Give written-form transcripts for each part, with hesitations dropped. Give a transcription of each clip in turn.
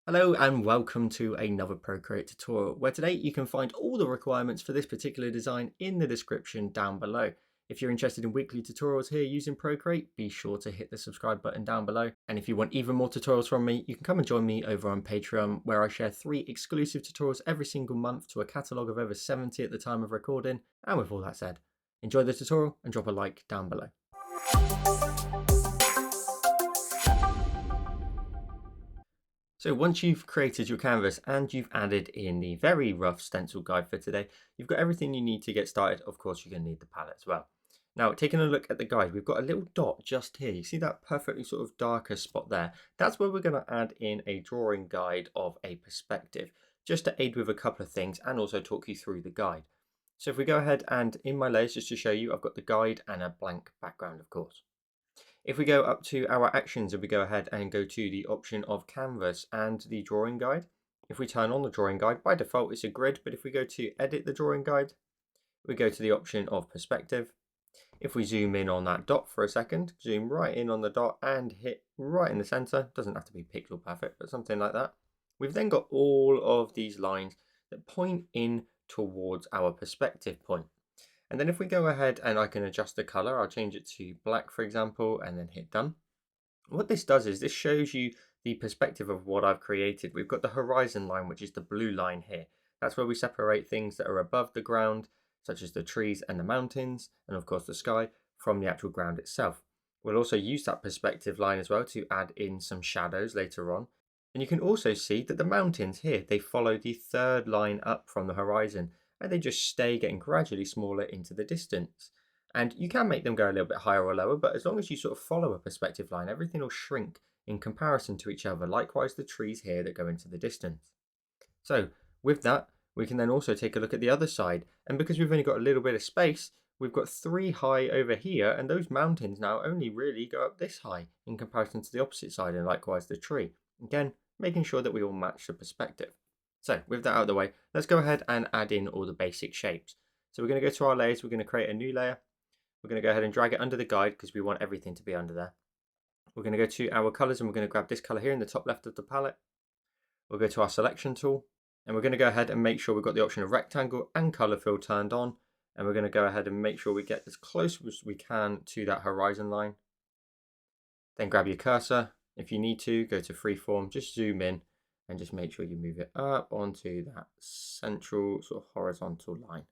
Hello and welcome to another Procreate tutorial where today you can find all the requirements for this particular design in the description down below. If you're interested in weekly tutorials here using Procreate, be sure to hit the subscribe button down below. And if you want even more tutorials from me, you can come and join me over on Patreon where I share 3 exclusive tutorials every single month to a catalogue of over 70 at the time of recording. And with all that said, enjoy the tutorial and drop a like down below. So once you've created your canvas and you've added in the very rough stencil guide for today, you've got everything you need to get started. Of course, you're going to need the palette as well. Now, taking a look at the guide, we've got a little dot just here. You see that perfectly sort of darker spot there? That's where we're going to add in a drawing guide of a perspective, just to aid with a couple of things and also talk you through the guide. So if we go ahead and in my layers, just to show you, I've got the guide and a blank background, of course. If we go up to our actions and we go ahead and go to the option of canvas and the drawing guide, if we turn on the drawing guide, by default it's a grid, but if we go to edit the drawing guide, we go to the option of perspective. If we zoom in on that dot for a second, zoom right in on the dot and hit right in the center, doesn't have to be pixel perfect, but something like that. We've then got all of these lines that point in towards our perspective point. And then if we go ahead and I can adjust the color, I'll change it to black, for example, and then hit done. What this does is this shows you the perspective of what I've created. We've got the horizon line, which is the blue line here. That's where we separate things that are above the ground, such as the trees and the mountains, and of course the sky, from the actual ground itself. We'll also use that perspective line as well to add in some shadows later on. And you can also see that the mountains here, they follow the third line up from the horizon, and they just stay getting gradually smaller into the distance. And you can make them go a little bit higher or lower, but as long as you sort of follow a perspective line, everything will shrink in comparison to each other. Likewise, the trees here that go into the distance. So with that, we can then also take a look at the other side. And because we've only got a little bit of space, we've got 3 high over here, and those mountains now only really go up this high in comparison to the opposite side, and likewise the tree. Again, making sure that we all match the perspective. So with that out of the way, let's go ahead and add in all the basic shapes. So we're going to go to our layers, we're going to create a new layer. We're going to go ahead and drag it under the guide because we want everything to be under there. We're going to go to our colors and we're going to grab this color here in the top left of the palette. We'll go to our selection tool and we're going to go ahead and make sure we've got the option of rectangle and color fill turned on. And we're going to go ahead and make sure we get as close as we can to that horizon line. Then grab your cursor. If you need to, go to freeform, just zoom in and just make sure you move it up onto that central sort of horizontal line.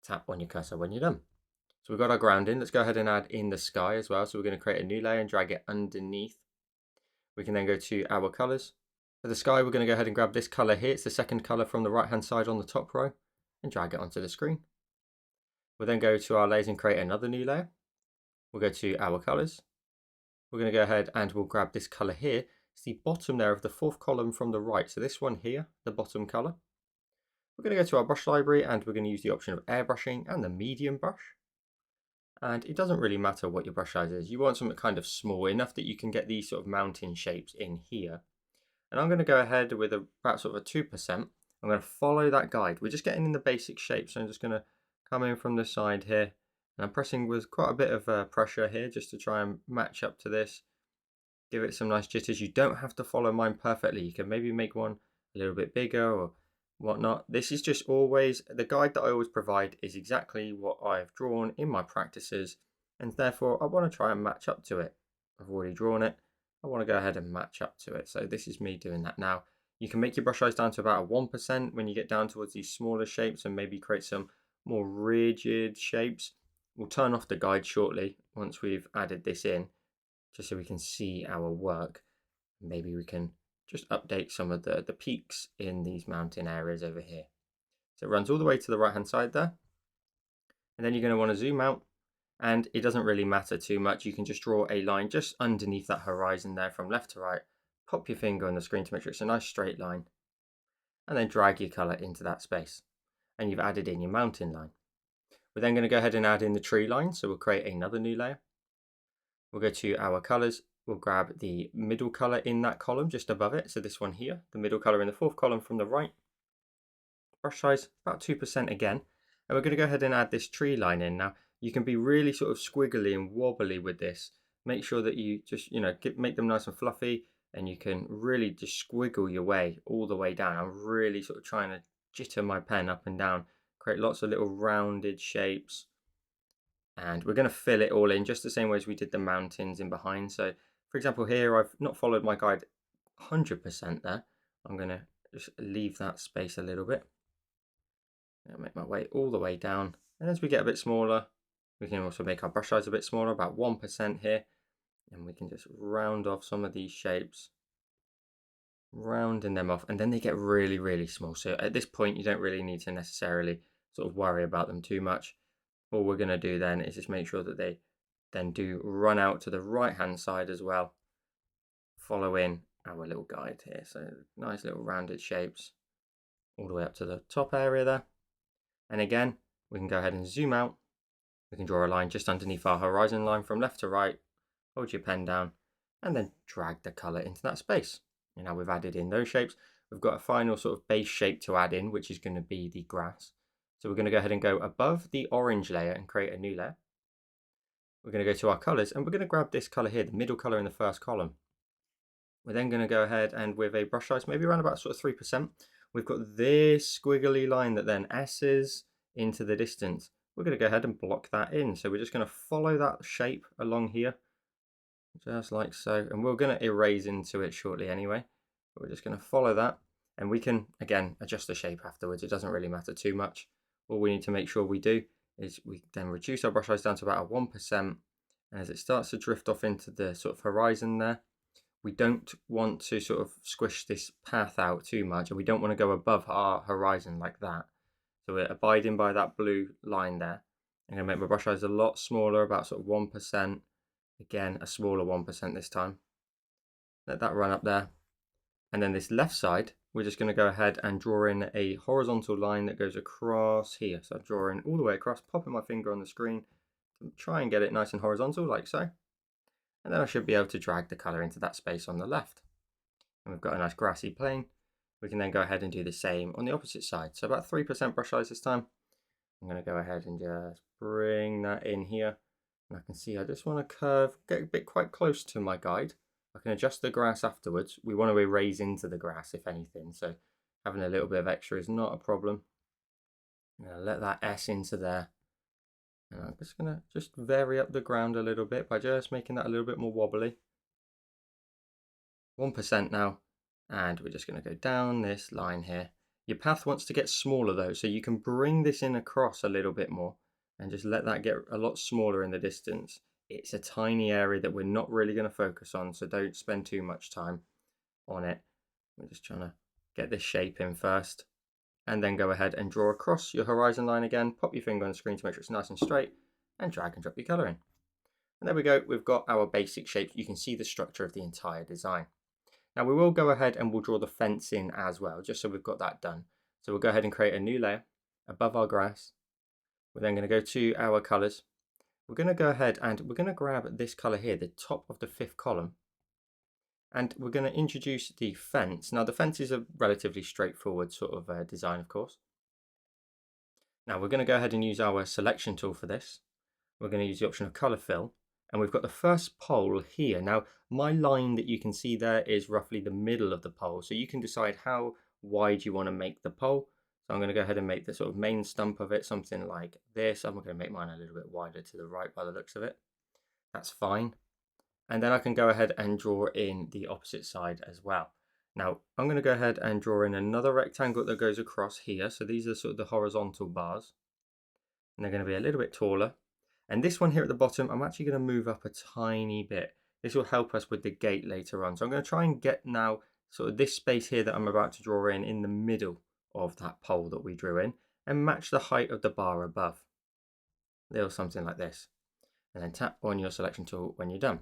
Tap on your cursor when you're done. So we've got our grounding. Let's go ahead and add in the sky as well. So we're going to create a new layer and drag it underneath. We can then go to our colors. For the sky, we're going to go ahead and grab this color here. It's the second color from the right hand side on the top row and drag it onto the screen. We'll then go to our layers and create another new layer. We'll go to our colors. We're going to go ahead and we'll grab this color here. It's the bottom there of the 4th column from the right. So this one here, the bottom color. We're going to go to our brush library and we're going to use the option of airbrushing and the medium brush. And it doesn't really matter what your brush size is. You want something kind of small, enough that you can get these sort of mountain shapes in here. And I'm going to go ahead with about sort of a 2%. I'm going to follow that guide. We're just getting in the basic shape. So I'm just going to come in from the side here. And I'm pressing with quite a bit of pressure here just to try and match up to this. Give it some nice jitters. You don't have to follow mine perfectly. You can maybe make one a little bit bigger or whatnot. This is just always, the guide that I always provide is exactly what I've drawn in my practices. And therefore I want to try and match up to it. I've already drawn it. I want to go ahead and match up to it. So this is me doing that now. You can make your brush size down to about a 1% when you get down towards these smaller shapes and maybe create some more rigid shapes. We'll turn off the guide shortly once we've added this in, just so we can see our work. Maybe we can just update some of the peaks in these mountain areas over here. So it runs all the way to the right hand side there. And then you're going to want to zoom out, and it doesn't really matter too much. You can just draw a line just underneath that horizon there from left to right. Pop your finger on the screen to make sure it's a nice straight line. And then drag your color into that space. And you've added in your mountain line. We're then going to go ahead and add in the tree line. So we'll create another new layer. We'll go to our colors. We'll grab the middle color in that column just above it. So this one here, the middle color in the 4th column from the right. Brush size, about 2% again. And we're going to go ahead and add this tree line in. Now, you can be really sort of squiggly and wobbly with this. Make sure that you just, make them nice and fluffy. and you can really just squiggle your way all the way down. I'm really sort of trying to jitter my pen up and down, create lots of little rounded shapes. And we're going to fill it all in just the same way as we did the mountains in behind. So for example, here I've not followed my guide 100% there. I'm going to just leave that space a little bit. I'll make my way all the way down. And as we get a bit smaller, we can also make our brush size a bit smaller, about 1% here. And we can just round off some of these shapes, rounding them off, and then they get really, really small. So at this point, you don't really need to necessarily sort of worry about them too much. All we're going to do then is just make sure that they then do run out to the right hand side as well, following our little guide here. So nice little rounded shapes all the way up to the top area there. And again, we can go ahead and zoom out. We can draw a line just underneath our horizon line from left to right. Hold your pen down and then drag the color into that space. And now we've added in those shapes. We've got a final sort of base shape to add in, which is going to be the grass. So we're going to go ahead and go above the orange layer and create a new layer. We're going to go to our colors and we're going to grab this color here, the middle color in the first column. We're then going to go ahead and with a brush size, maybe around about sort of 3%, we've got this squiggly line that then S's into the distance. We're going to go ahead and block that in. So we're just going to follow that shape along here, just like so. And we're going to erase into it shortly anyway. But we're just going to follow that. And we can, again, adjust the shape afterwards. It doesn't really matter too much. All we need to make sure we do is we then reduce our brush size down to about a 1%. And as it starts to drift off into the sort of horizon there, we don't want to sort of squish this path out too much, and we don't want to go above our horizon like that. So we're abiding by that blue line there. I'm going to make my brush size a lot smaller, about sort of 1%. Again, a smaller 1% this time. Let that run up there. And then this left side, we're just going to go ahead and draw in a horizontal line that goes across here. So I'm drawing all the way across, popping my finger on the screen to try and get it nice and horizontal like so. And then I should be able to drag the color into that space on the left. And we've got a nice grassy plain. We can then go ahead and do the same on the opposite side. So about 3% brush size this time. I'm going to go ahead and just bring that in here. And I can see I just want to curve, get a bit quite close to my guide. I can adjust the grass afterwards. We want to erase into the grass if anything. So having a little bit of extra is not a problem. I'm going to let that S into there. And I'm just going to just vary up the ground a little bit by just making that a little bit more wobbly. 1% now. And we're just going to go down this line here. Your path wants to get smaller though, so you can bring this in across a little bit more and just let that get a lot smaller in the distance. It's a tiny area that we're not really going to focus on, so don't spend too much time on it. We're just trying to get this shape in first. And then go ahead and draw across your horizon line again. Pop your finger on the screen to make sure it's nice and straight and drag and drop your color in. And there we go. We've got our basic shapes. You can see the structure of the entire design. Now we will go ahead and we'll draw the fence in as well, just so we've got that done. So we'll go ahead and create a new layer above our grass. We're then going to go to our colors. We're going to go ahead and we're going to grab this color here, the top of the 5th column. And we're going to introduce the fence. Now the fence is a relatively straightforward sort of design, of course. Now we're going to go ahead and use our selection tool for this. We're going to use the option of color fill. And we've got the first pole here. Now my line that you can see there is roughly the middle of the pole. So you can decide how wide you want to make the pole. So I'm going to go ahead and make the sort of main stump of it something like this. I'm going to make mine a little bit wider to the right by the looks of it. That's fine. And then I can go ahead and draw in the opposite side as well. Now I'm going to go ahead and draw in another rectangle that goes across here. So these are sort of the horizontal bars. And they're going to be a little bit taller. And this one here at the bottom, I'm actually going to move up a tiny bit. This will help us with the gate later on. So I'm going to try and get now sort of this space here that I'm about to draw in the middle of that pole that we drew in and match the height of the bar above. A little something like this. And then tap on your selection tool when you're done.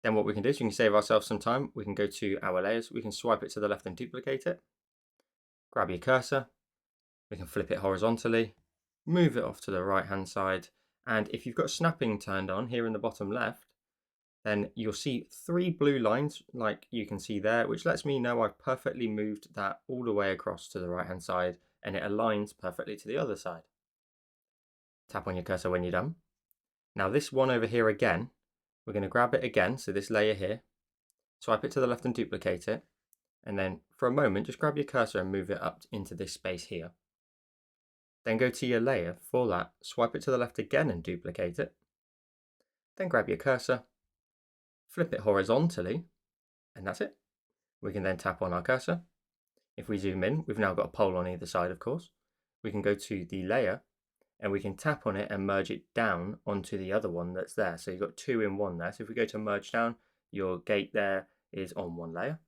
Then what we can do is we can save ourselves some time. We can go to our layers. We can swipe it to the left and duplicate it. Grab your cursor. We can flip it horizontally. Move it off to the right hand side. And if you've got snapping turned on here in the bottom left, then you'll see 3 blue lines like you can see there, which lets me know I've perfectly moved that all the way across to the right hand side and it aligns perfectly to the other side. Tap on your cursor when you're done. Now this one over here again, we're going to grab it again, so this layer here, Swipe it to the left and duplicate it. And then for a moment, just grab your cursor and move it up into this space here. Then go to your layer. For that, swipe it to the left again and duplicate it. Then grab your cursor, flip it horizontally, and that's it. We can then tap on our cursor. If we zoom in, we've now got a pole on either side, of course. We can go to the layer and we can tap on it and merge it down onto the other one that's there. So you've got two in one there. So if we go to merge down, your gate there is on one layer.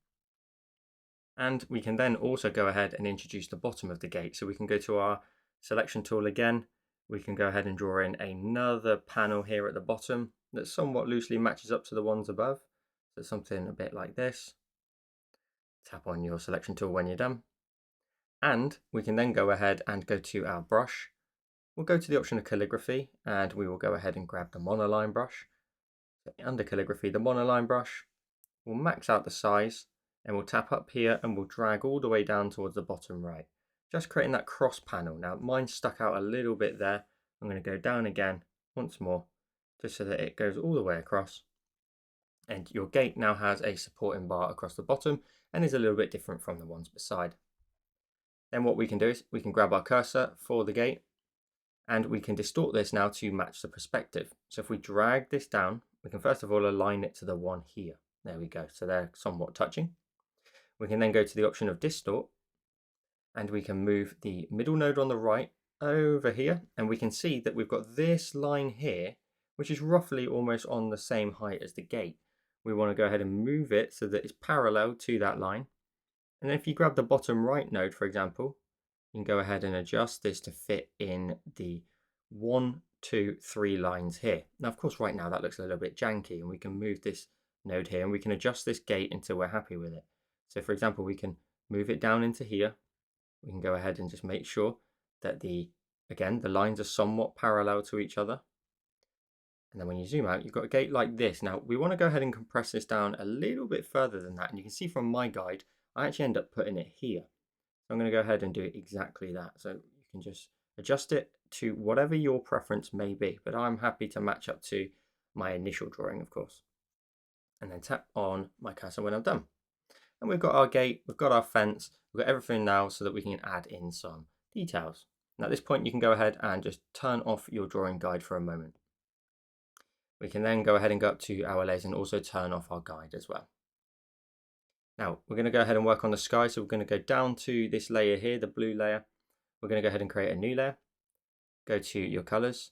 And we can then also go ahead and introduce the bottom of the gate. So we can go to our selection tool again. We can go ahead and draw in another panel here at the bottom that somewhat loosely matches up to the ones above. So something a bit like this. Tap on your selection tool when you're done. And we can then go ahead and go to our brush. We'll go to the option of calligraphy and we will go ahead and grab the monoline brush. So under calligraphy, the monoline brush, we'll max out the size and we'll tap up here and we'll drag all the way down towards the bottom right, just creating that cross panel. Now mine's stuck out a little bit there. I'm going to go down again once more, just so that it goes all the way across. And your gate now has a supporting bar across the bottom and is a little bit different from the ones beside. Then what we can do is we can grab our cursor for the gate and we can distort this now to match the perspective. So if we drag this down, we can first of all align it to the one here. There we go. So they're somewhat touching. We can then go to the option of distort and we can move the middle node on the right over here. And we can see that we've got this line here, which is roughly almost on the same height as the gate. We want to go ahead and move it so that it's parallel to that line. And then if you grab the bottom right node, for example, you can go ahead and adjust this to fit in the 1, 2, 3 lines here. Now, of course, right now that looks a little bit janky and we can move this node here and we can adjust this gate until we're happy with it. So for example, we can move it down into here. We can go ahead and just make sure that again, the lines are somewhat parallel to each other. And then when you zoom out, you've got a gate like this. Now we want to go ahead and compress this down a little bit further than that. And you can see from my guide, I actually end up putting it here. So I'm going to go ahead and do exactly that. So you can just adjust it to whatever your preference may be, but I'm happy to match up to my initial drawing, of course. And then tap on my cursor when I'm done. And we've got our gate, we've got our fence, we've got everything now so that we can add in some details. And at this point, you can go ahead and just turn off your drawing guide for a moment. We can then go ahead and go up to our layers and also turn off our guide as well. Now we're going to go ahead and work on the sky. So we're going to go down to this layer here, the blue layer. We're going to go ahead and create a new layer. Go to your colors.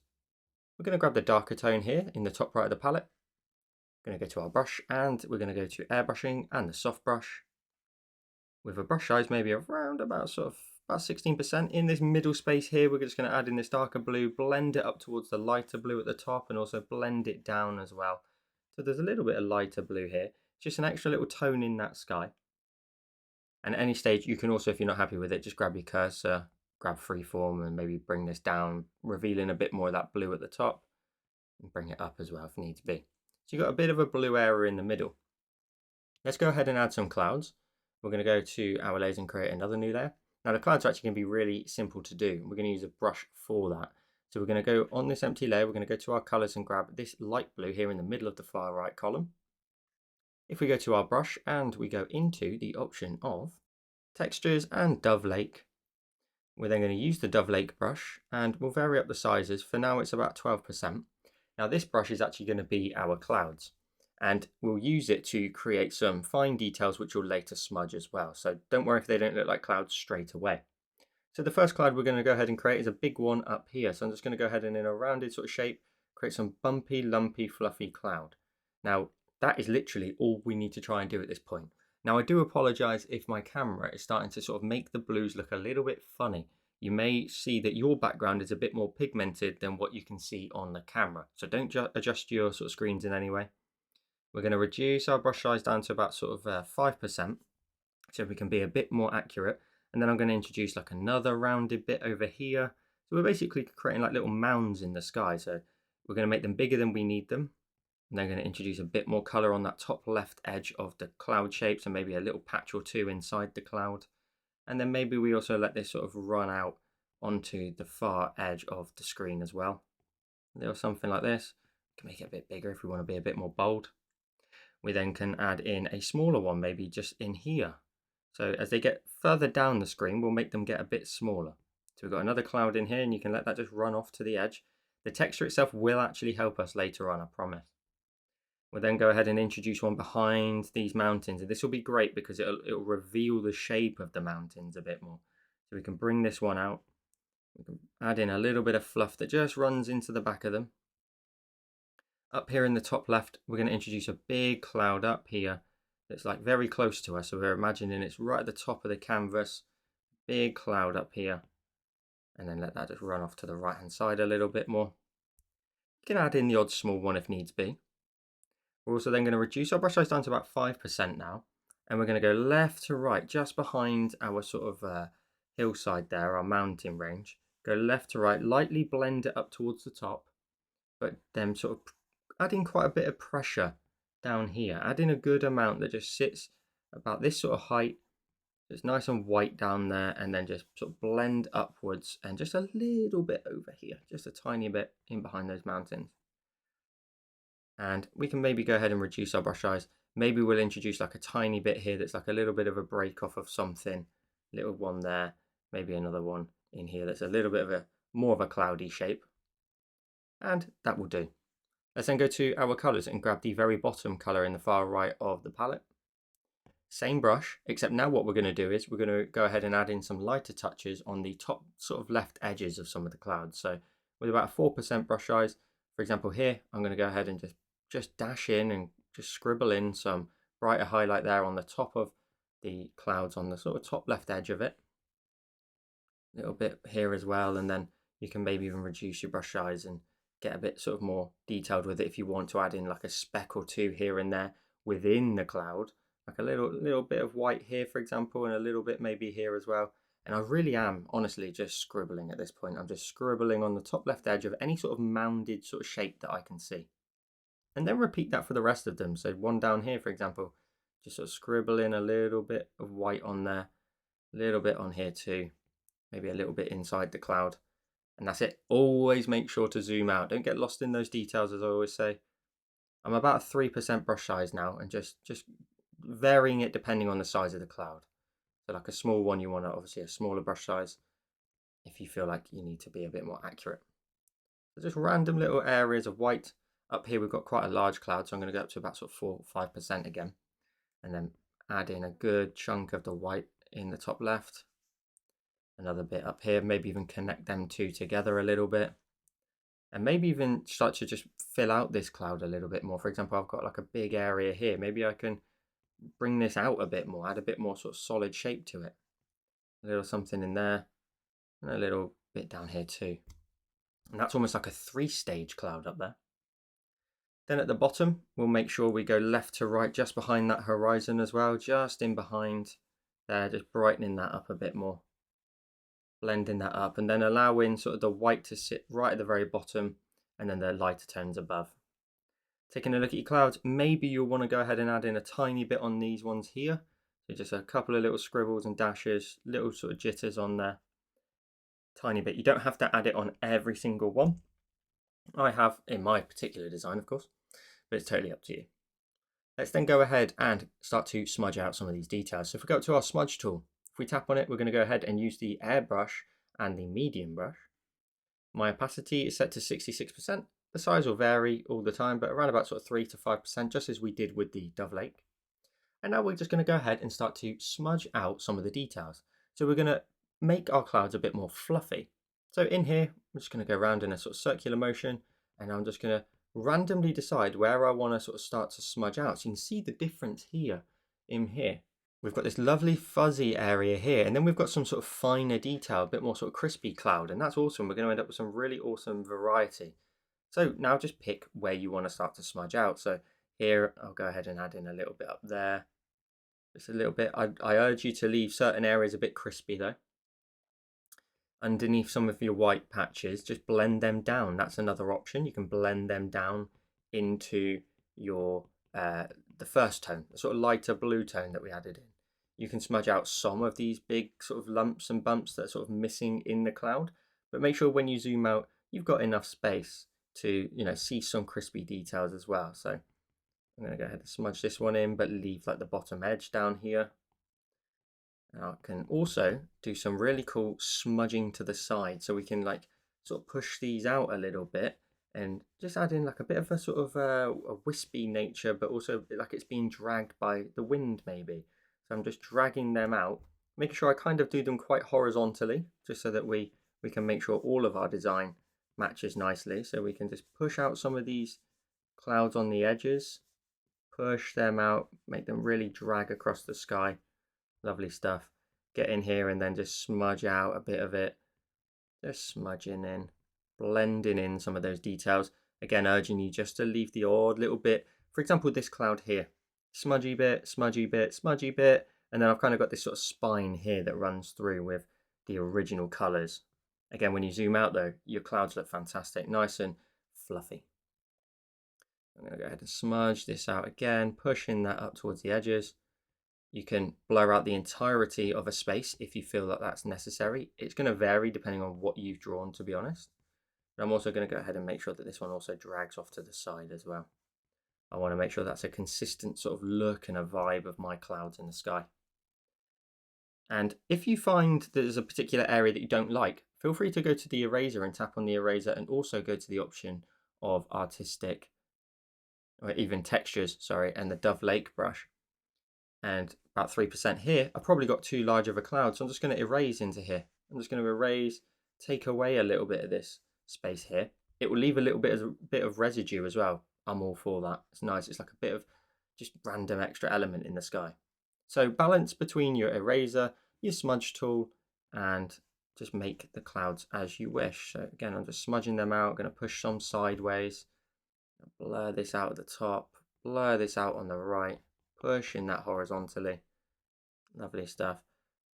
We're going to grab the darker tone here in the top right of the palette. We're going to go to our brush and we're going to go to airbrushing and the soft brush. With a brush size maybe around about 16%. In this middle space here, we're just going to add in this darker blue, blend it up towards the lighter blue at the top and also blend it down as well. So there's a little bit of lighter blue here. Just an extra little tone in that sky. And at any stage, you can also, if you're not happy with it, just grab your cursor, grab freeform and maybe bring this down, revealing a bit more of that blue at the top and bring it up as well if need to be. So you've got a bit of a blue area in the middle. Let's go ahead and add some clouds. We're going to go to our layers and create another new layer. Now the clouds are actually going to be really simple to do. We're going to use a brush for that. So we're going to go on this empty layer, we're going to go to our colors and grab this light blue here in the middle of the far right column. If we go to our brush and we go into the option of textures and Dove Lake, we're then going to use the Dove Lake brush and we'll vary up the sizes. For now it's about 12%. Now this brush is actually going to be our clouds and we'll use it to create some fine details which will later smudge as well. So don't worry if they don't look like clouds straight away. So the first cloud we're going to go ahead and create is a big one up here. So I'm just going to go ahead and in a rounded sort of shape, create some bumpy, lumpy, fluffy cloud. Now that is literally all we need to try and do at this point. Now I do apologize if my camera is starting to sort of make the blues look a little bit funny. You may see that your background is a bit more pigmented than what you can see on the camera. So don't adjust your sort of screens in any way. We're going to reduce our brush size down to about sort of 5% so we can be a bit more accurate. And then I'm going to introduce like another rounded bit over here. So we're basically creating like little mounds in the sky. So we're going to make them bigger than we need them. And then going to introduce a bit more color on that top left edge of the cloud shape. So maybe a little patch or two inside the cloud. And then maybe we also let this sort of run out onto the far edge of the screen as well. A little something like this. We can make it a bit bigger if we want to be a bit more bold. we then can add in a smaller one, maybe just in here. So as they get further down the screen, we'll make them get a bit smaller. So we've got another cloud in here, and you can let that just run off to the edge. The texture itself will actually help us later on, I promise. We'll then go ahead and introduce one behind these mountains, and this will be great because it'll reveal the shape of the mountains a bit more. So we can bring this one out. We can add in a little bit of fluff that just runs into the back of them. Up here in the top left, we're going to introduce a big cloud up here that's like very close to us. So we're imagining it's right at the top of the canvas, big cloud up here, and then let that just run off to the right hand side a little bit more. You can add in the odd small one if needs be. We're also then going to reduce our brush size down to about 5% now, and we're going to go left to right just behind our sort of hillside there, our mountain range. Go left to right, lightly blend it up towards the top, but then sort of adding quite a bit of pressure down here. Adding a good amount that just sits about this sort of height. It's nice and white down there, and then just sort of blend upwards and just a little bit over here, just a tiny bit in behind those mountains. And we can maybe go ahead and reduce our brush size. Maybe we'll introduce like a tiny bit here that's like a little bit of a break off of something. Little one there, maybe another one in here that's a little bit of a more of a cloudy shape. And that will do. Let's then go to our colours and grab the very bottom colour in the far right of the palette. Same brush, except now what we're going to do is we're going to go ahead and add in some lighter touches on the top sort of left edges of some of the clouds. So with about a 4% brush size, for example here, I'm going to go ahead and just dash in and just scribble in some brighter highlight there on the top of the clouds on the sort of top left edge of it. A little bit here as well, and then you can maybe even reduce your brush size and get a bit sort of more detailed with it if you want to add in like a speck or two here and there within the cloud, like a little bit of white here, for example, and a little bit maybe here as well. And I really am honestly just scribbling at this point. I'm just scribbling on the top left edge of any sort of mounded sort of shape that I can see. And then repeat that for the rest of them. So one down here, for example, just sort of scribble in a little bit of white on there, a little bit on here too, maybe a little bit inside the cloud. And that's it. Always make sure to zoom out. Don't get lost in those details, as I always say. I'm about 3% brush size now, and just varying it depending on the size of the cloud. So like a small one, you want obviously a smaller brush size if you feel like you need to be a bit more accurate. So just random little areas of white. Up here we've got quite a large cloud, so I'm going to go up to about sort of 4 or 5% again, and then add in a good chunk of the white in the top left. Another bit up here, maybe even connect them two together a little bit, and maybe even start to just fill out this cloud a little bit more. For example, I've got like a big area here. Maybe I can bring this out a bit more, add a bit more sort of solid shape to it. A little something in there, and a little bit down here too. And that's almost like a 3-stage cloud up there. Then at the bottom, we'll make sure we go left to right just behind that horizon as well, just in behind there, just brightening that up a bit more. Blending that up, and then allowing sort of the white to sit right at the very bottom, and then the lighter tones above. Taking a look at your clouds, maybe you'll want to go ahead and add in a tiny bit on these ones here. So just a couple of little scribbles and dashes, little sort of jitters on there. Tiny bit. You don't have to add it on every single one. I have in my particular design, of course, but it's totally up to you. Let's then go ahead and start to smudge out some of these details. So if we go up to our smudge tool, if we tap on it, we're going to go ahead and use the airbrush and the medium brush. My opacity is set to 66%. The size will vary all the time, but around about sort of 3 to 5%, just as we did with the Dove Lake. And now we're just going to go ahead and start to smudge out some of the details. So we're going to make our clouds a bit more fluffy. So in here, I'm just going to go around in a sort of circular motion, and I'm just going to randomly decide where I want to sort of start to smudge out. So you can see the difference here in here. We've got this lovely fuzzy area here, and then we've got some sort of finer detail, a bit more sort of crispy cloud, and that's awesome. We're going to end up with some really awesome variety. So now just pick where you want to start to smudge out. So here, I'll go ahead and add in a little bit up there. Just a little bit. I urge you to leave certain areas a bit crispy though. Underneath some of your white patches, just blend them down. That's another option. You can blend them down into your the first tone, the sort of lighter blue tone that we added in. You can smudge out some of these big sort of lumps and bumps that are sort of missing in the cloud, but make sure when you zoom out, you've got enough space to see some crispy details as well. So I'm going to go ahead and smudge this one in, but leave like the bottom edge down here. Now I can also do some really cool smudging to the side, so we can like sort of push these out a little bit and just add in like a bit of a sort of a wispy nature, but also like it's being dragged by the wind maybe. So I'm just dragging them out, making sure I kind of do them quite horizontally, just so that we can make sure all of our design matches nicely. So we can just push out some of these clouds on the edges, push them out, make them really drag across the sky. Lovely stuff. Get in here and then just smudge out a bit of it. Just smudging in, blending in some of those details. Again, urging you just to leave the odd little bit. For example, this cloud here. Smudgy bit, smudgy bit, smudgy bit. And then I've kind of got this sort of spine here that runs through with the original colours. Again, when you zoom out though, your clouds look fantastic. Nice and fluffy. I'm going to go ahead and smudge this out again, pushing that up towards the edges. You can blur out the entirety of a space if you feel that that's necessary. It's going to vary depending on what you've drawn, to be honest. But I'm also going to go ahead and make sure that this one also drags off to the side as well. I want to make sure that's a consistent sort of look and a vibe of my clouds in the sky. And if you find there's a particular area that you don't like, feel free to go to the eraser and tap on the eraser, and also go to the option of artistic, or even textures, sorry, and the Dove Lake brush. And about 3% here, I've probably got too large of a cloud, so I'm just going to erase into here. I'm just going to erase, take away a little bit of this space here. It will leave a little bit of residue as well. I'm all for that. It's nice. It's like a bit of just random extra element in the sky. So balance between your eraser, your smudge tool, and just make the clouds as you wish. So again, I'm just smudging them out. I'm going to push some sideways, blur this out at the top, blur this out on the right, pushing that horizontally. Lovely stuff.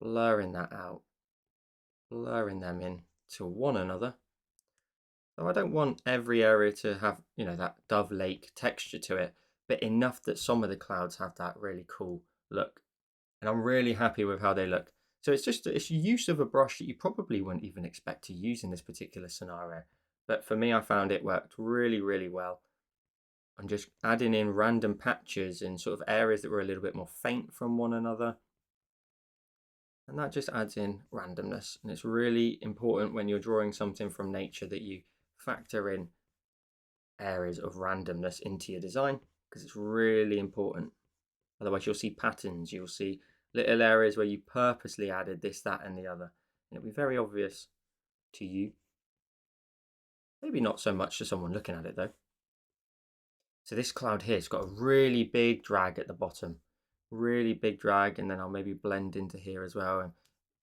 Blurring that out, blurring them in to one another. So I don't want every area to have, you know, that Dove Lake texture to it, but enough that some of the clouds have that really cool look. And I'm really happy with how they look. So it's a use of a brush that you probably wouldn't even expect to use in this particular scenario. But for me, I found it worked really, really well. I'm just adding in random patches in sort of areas that were a little bit more faint from one another. And that just adds in randomness. And it's really important when you're drawing something from nature that you factor in areas of randomness into your design, because it's really important. Otherwise you'll see patterns, you'll see little areas where you purposely added this, that and the other. And it'll be very obvious to you. Maybe not so much to someone looking at it though. So this cloud here has got a really big drag at the bottom. Really big drag, and then I'll maybe blend into here as well. And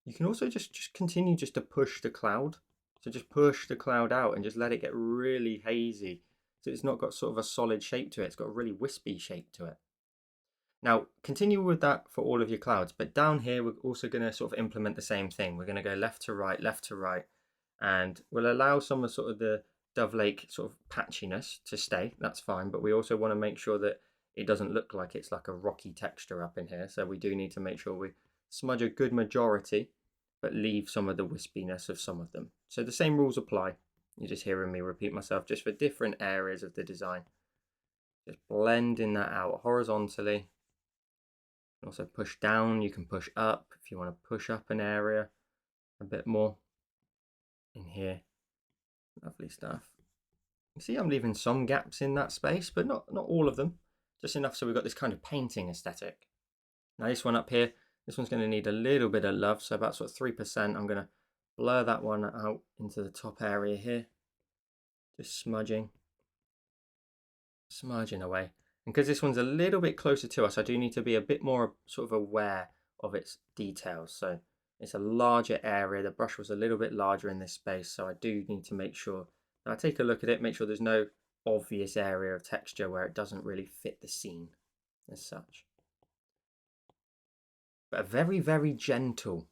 you can also just continue just to push the cloud. So just push the cloud out and just let it get really hazy. So it's not got sort of a solid shape to it. It's got a really wispy shape to it. Now continue with that for all of your clouds, but down here we're also going to sort of implement the same thing. We're going to go left to right, and we'll allow some of sort of the Dove Lake sort of patchiness to stay. That's fine, but we also want to make sure that it doesn't look like it's like a rocky texture up in here. So we do need to make sure we smudge a good majority, but leave some of the wispiness of some of them. So the same rules apply. You're just hearing me repeat myself just for different areas of the design. Just blending that out horizontally. Also push down, you can push up if you want to push up an area a bit more in here. Lovely stuff. You see I'm leaving some gaps in that space, but not all of them. Just enough so we've got this kind of painting aesthetic. Now this one up here, this one's going to need a little bit of love, so about sort of 3%. I'm going to blur that one out into the top area here. Just smudging away. And because this one's a little bit closer to us, I do need to be a bit more sort of aware of its details. So it's a larger area. The brush was a little bit larger in this space, so I do need to make sure that I take a look at it, make sure there's no obvious area of texture where it doesn't really fit the scene as such. But a very, very gentle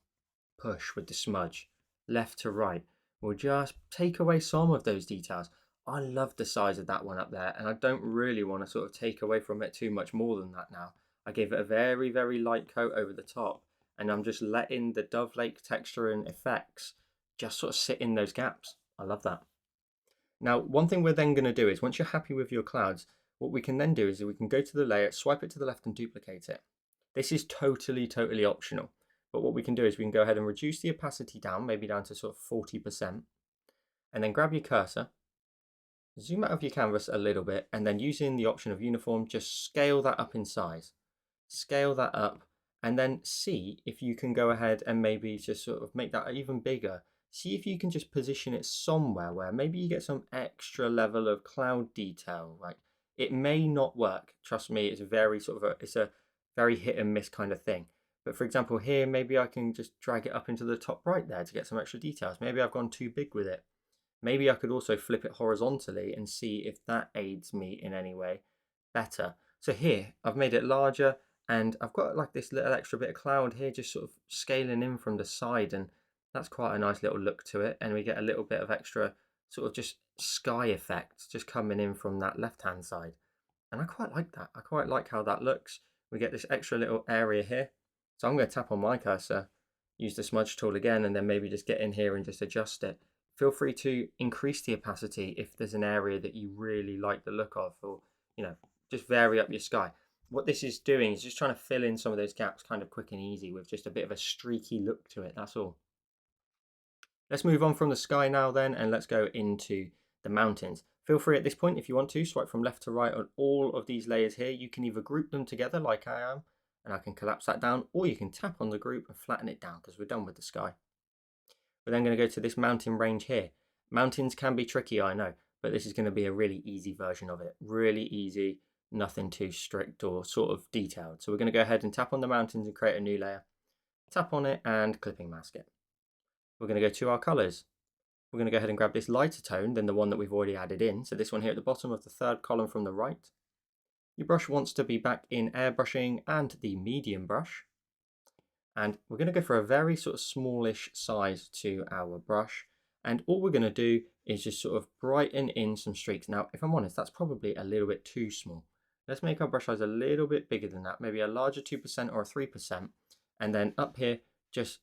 push with the smudge, left to right, will just take away some of those details. I love the size of that one up there, and I don't really want to sort of take away from it too much more than that now. I gave it a very, very light coat over the top, and I'm just letting the Dove Lake texture and effects just sort of sit in those gaps. I love that. Now, one thing we're then going to do is, once you're happy with your clouds, what we can then do is we can go to the layer, swipe it to the left and duplicate it. This is totally optional. But what we can do is we can go ahead and reduce the opacity down, maybe down to sort of 40%, and then grab your cursor, zoom out of your canvas a little bit, and then using the option of uniform, just scale that up in size. Scale that up, and then see if you can go ahead and maybe just sort of make that even bigger. See if you can just position it somewhere where maybe you get some extra level of cloud detail. Like, it may not work. Trust me, it's very sort of it's a very hit and miss kind of thing. But for example, here, maybe I can just drag it up into the top right there to get some extra details. Maybe I've gone too big with it. Maybe I could also flip it horizontally and see if that aids me in any way better. So here, I've made it larger, and I've got like this little extra bit of cloud here just sort of scaling in from the side, and that's quite a nice little look to it. And we get a little bit of extra sort of just sky effect just coming in from that left hand side. And I quite like that. I quite like how that looks. We get this extra little area here. So I'm going to tap on my cursor, use the smudge tool again, and then maybe just get in here and just adjust it. Feel free to increase the opacity if there's an area that you really like the look of, or, just vary up your sky. What this is doing is just trying to fill in some of those gaps kind of quick and easy with just a bit of a streaky look to it, that's all. Let's move on from the sky now then, and let's go into the mountains. Feel free at this point, if you want to, swipe from left to right on all of these layers here. You can either group them together like I am, and I can collapse that down, or you can tap on the group and flatten it down because we're done with the sky. We're then going to go to this mountain range here. Mountains can be tricky, I know, but this is going to be a really easy version of it. Really easy, nothing too strict or sort of detailed. So we're going to go ahead and tap on the mountains and create a new layer. Tap on it and clipping mask it. We're going to go to our colors. We're going to go ahead and grab this lighter tone than the one that we've already added in. So this one here at the bottom of the third column from the right. Your brush wants to be back in airbrushing and the medium brush. And we're going to go for a very sort of smallish size to our brush. And all we're going to do is just sort of brighten in some streaks. Now, if I'm honest, that's probably a little bit too small. Let's make our brush size a little bit bigger than that, maybe a larger 2% or a 3%. And then up here, just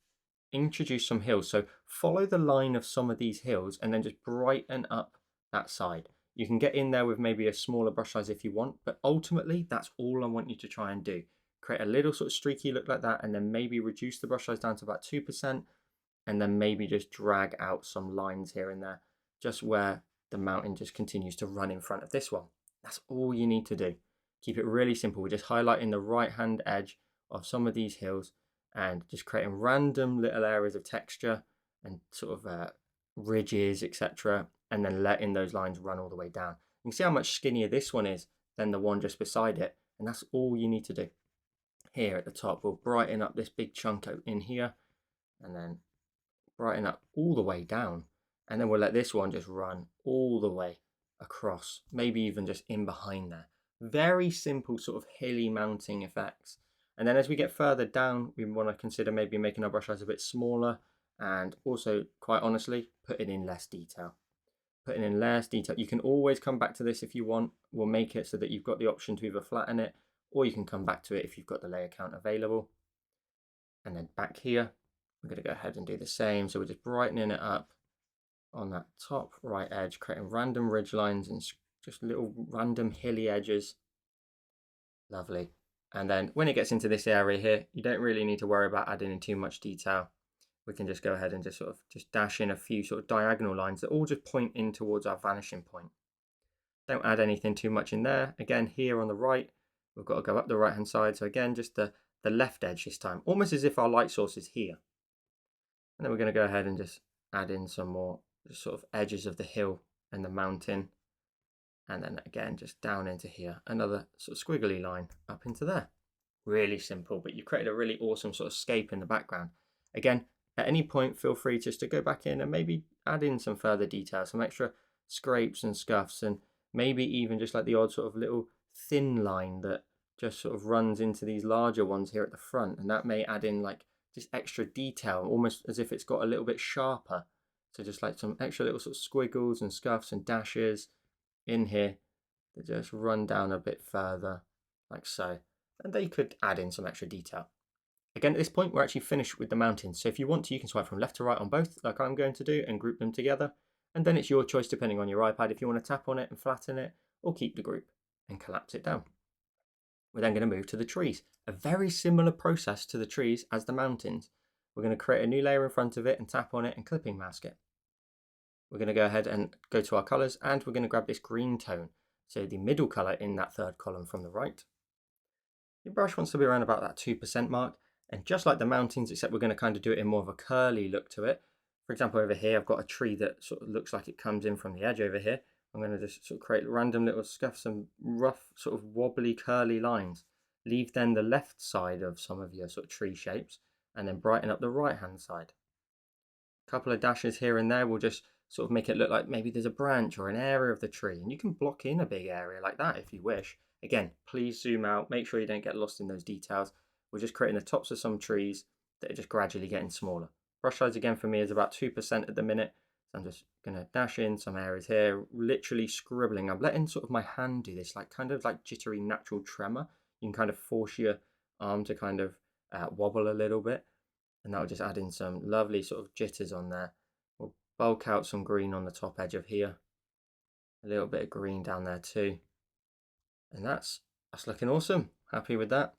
introduce some hills. So follow the line of some of these hills and then just brighten up that side. You can get in there with maybe a smaller brush size if you want, but ultimately that's all I want you to try and do. Create a little sort of streaky look like that, and then maybe reduce the brush size down to about 2%, and then maybe just drag out some lines here and there, just where the mountain just continues to run in front of this one. That's all you need to do. Keep it really simple. We're just highlighting the right hand edge of some of these hills and just creating random little areas of texture and sort of ridges, etc., and then letting those lines run all the way down. You can see how much skinnier this one is than the one just beside it, and that's all you need to do. Here at the top, we'll brighten up this big chunk in here, and then brighten up all the way down, and then we'll let this one just run all the way across, maybe even just in behind there. Very simple sort of hilly mounting effects. And then as we get further down, we want to consider maybe making our brush size a bit smaller, and also, quite honestly, putting in less detail. Putting in less detail. You can always come back to this if you want. We'll make it so that you've got the option to either flatten it, or you can come back to it if you've got the layer count available. And then back here, we're going to go ahead and do the same. So we're just brightening it up on that top right edge, creating random ridge lines and just little random hilly edges. Lovely. And then when it gets into this area here, you don't really need to worry about adding in too much detail. We can just go ahead and just sort of dash in a few sort of diagonal lines that all just point in towards our vanishing point. Don't add anything too much in there. Again, here on the right, we've got to go up the right hand side. So again, just the left edge this time, almost as if our light source is here. And then we're going to go ahead and just add in some more just sort of edges of the hill and the mountain. And then again, just down into here, another sort of squiggly line up into there. Really simple, but you've created a really awesome sort of scape in the background. Again, at any point, feel free just to go back in and maybe add in some further detail, some extra scrapes and scuffs, and maybe even just like the odd sort of little thin line that just sort of runs into these larger ones here at the front. And that may add in like just extra detail, almost as if it's got a little bit sharper. So just like some extra little sort of squiggles and scuffs and dashes in here that just run down a bit further, like so. And they could add in some extra detail. Again, at this point, we're actually finished with the mountains. So if you want to, you can swipe from left to right on both, like I'm going to do, and group them together. And then it's your choice, depending on your iPad, if you want to tap on it and flatten it, or keep the group. and collapse it down. We're then going to move to the trees. A very similar process to the trees as the mountains. We're going to create a new layer in front of it and tap on it and clipping mask it. We're going to go ahead and go to our colors, and we're going to grab this green tone. So the middle color in that third column from the right. Your brush wants to be around about that 2% mark. And just like the mountains, except we're going to kind of do it in more of a curly look to it. For example, over here, I've got a tree that sort of looks like it comes in from the edge over here. I'm going to just sort of create random little scuffs and rough sort of wobbly curly lines. Leave then the left side of some of your sort of tree shapes and then brighten up the right hand side. A couple of dashes here and there will just sort of make it look like maybe there's a branch or an area of the tree, and you can block in a big area like that if you wish. Again, please zoom out, make sure you don't get lost in those details. We're just creating the tops of some trees that are just gradually getting smaller. Brush size again for me is about 2% at the minute. So I'm just going to dash in some areas here, literally scribbling. I'm letting sort of my hand do this, like kind of like jittery natural tremor. You can kind of force your arm to kind of wobble a little bit, and that'll just add in some lovely sort of jitters on there. We'll bulk out some green on the top edge of here, a little bit of green down there too, and that's looking awesome. Happy with that.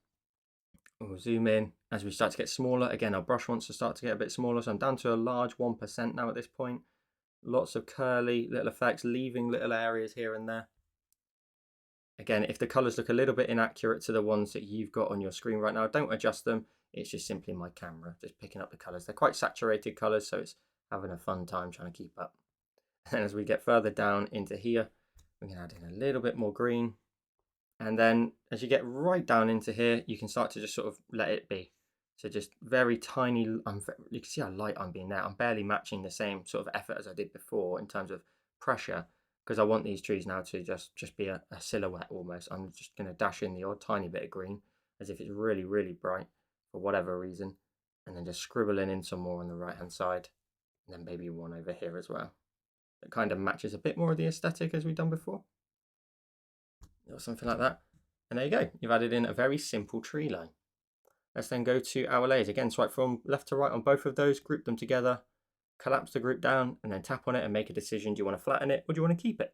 We'll zoom in as we start to get smaller. Again, our brush wants to start to get a bit smaller, so I'm down to a large 1% now at this point. Lots of curly little effects, leaving little areas here and there. Again, if the colors look a little bit inaccurate to the ones that you've got on your screen right now, don't adjust them. It's just simply my camera just picking up the colors. They're quite saturated colors, so it's having a fun time trying to keep up. And as we get further down into here, we can add in a little bit more green. And then as you get right down into here, you can start to just sort of let it be. So just very tiny, you can see how light I'm being there. I'm barely matching the same sort of effort as I did before in terms of pressure, because I want these trees now to just be a silhouette almost. I'm just going to dash in the odd tiny bit of green as if it's really, really bright for whatever reason. And then just scribbling in some more on the right hand side. And then maybe one over here as well. It kind of matches a bit more of the aesthetic as we've done before. Or something like that. And there you go. You've added in a very simple tree line. Let's then go to our layers. Again, swipe from left to right on both of those, group them together, collapse the group down, and then tap on it and make a decision. Do you want to flatten it or do you want to keep it?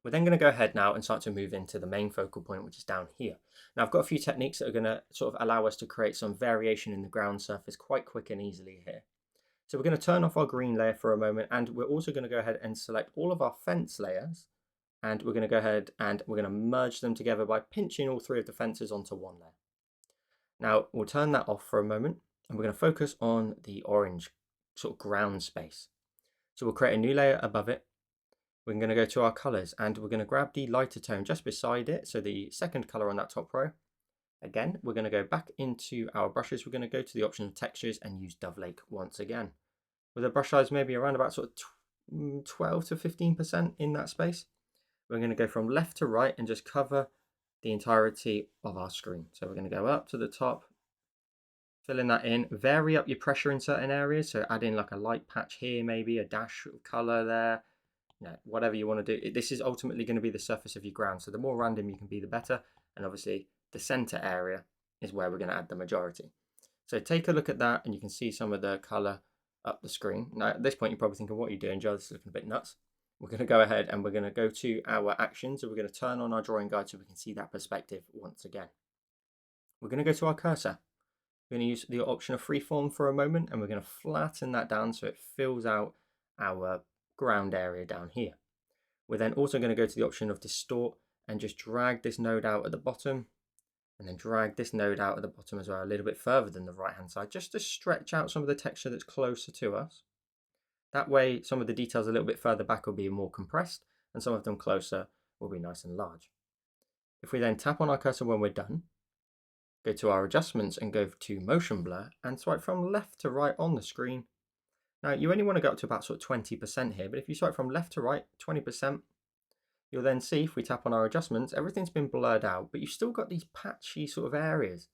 We're then going to go ahead now and start to move into the main focal point, which is down here. Now, I've got a few techniques that are going to sort of allow us to create some variation in the ground surface quite quick and easily here. So we're going to turn off our green layer for a moment, and we're also going to go ahead and select all of our fence layers, and we're going to go ahead and we're going to merge them together by pinching all three of the fences onto one layer. Now we'll turn that off for a moment, and we're going to focus on the orange sort of ground space. So we'll create a new layer above it. We're going to go to our colors, and we're going to grab the lighter tone just beside it, so the second color on that top row. Again, we're going to go back into our brushes. We're going to go to the option of textures and use Dovlake once again, with a brush size maybe around about sort of 12 to 15% in that space. We're going to go from left to right and just cover the entirety of our screen. So we're going to go up to the top, filling that in, vary up your pressure in certain areas. So add in like a light patch here, maybe a dash of color there, whatever you want to do. This is ultimately going to be the surface of your ground. So the more random you can be, the better. And obviously the center area is where we're going to add the majority. So take a look at that and you can see some of the color up the screen. Now at this point, you're probably thinking, what are you doing, Joe? This is looking a bit nuts. We're going to go ahead and we're going to go to our actions. So we're going to turn on our drawing guide so we can see that perspective once again. We're going to go to our cursor. We're going to use the option of freeform for a moment, and we're going to flatten that down so it fills out our ground area down here. We're then also going to go to the option of distort and just drag this node out at the bottom, and then drag this node out at the bottom as well, a little bit further than the right hand side, just to stretch out some of the texture that's closer to us. That way, some of the details a little bit further back will be more compressed, and some of them closer will be nice and large. If we then tap on our cursor when we're done, go to our adjustments and go to motion blur, and swipe from left to right on the screen. Now, you only want to go up to about sort of 20% here, but if you swipe from left to right, 20%, you'll then see, if we tap on our adjustments, everything's been blurred out, but you've still got these patchy sort of areas.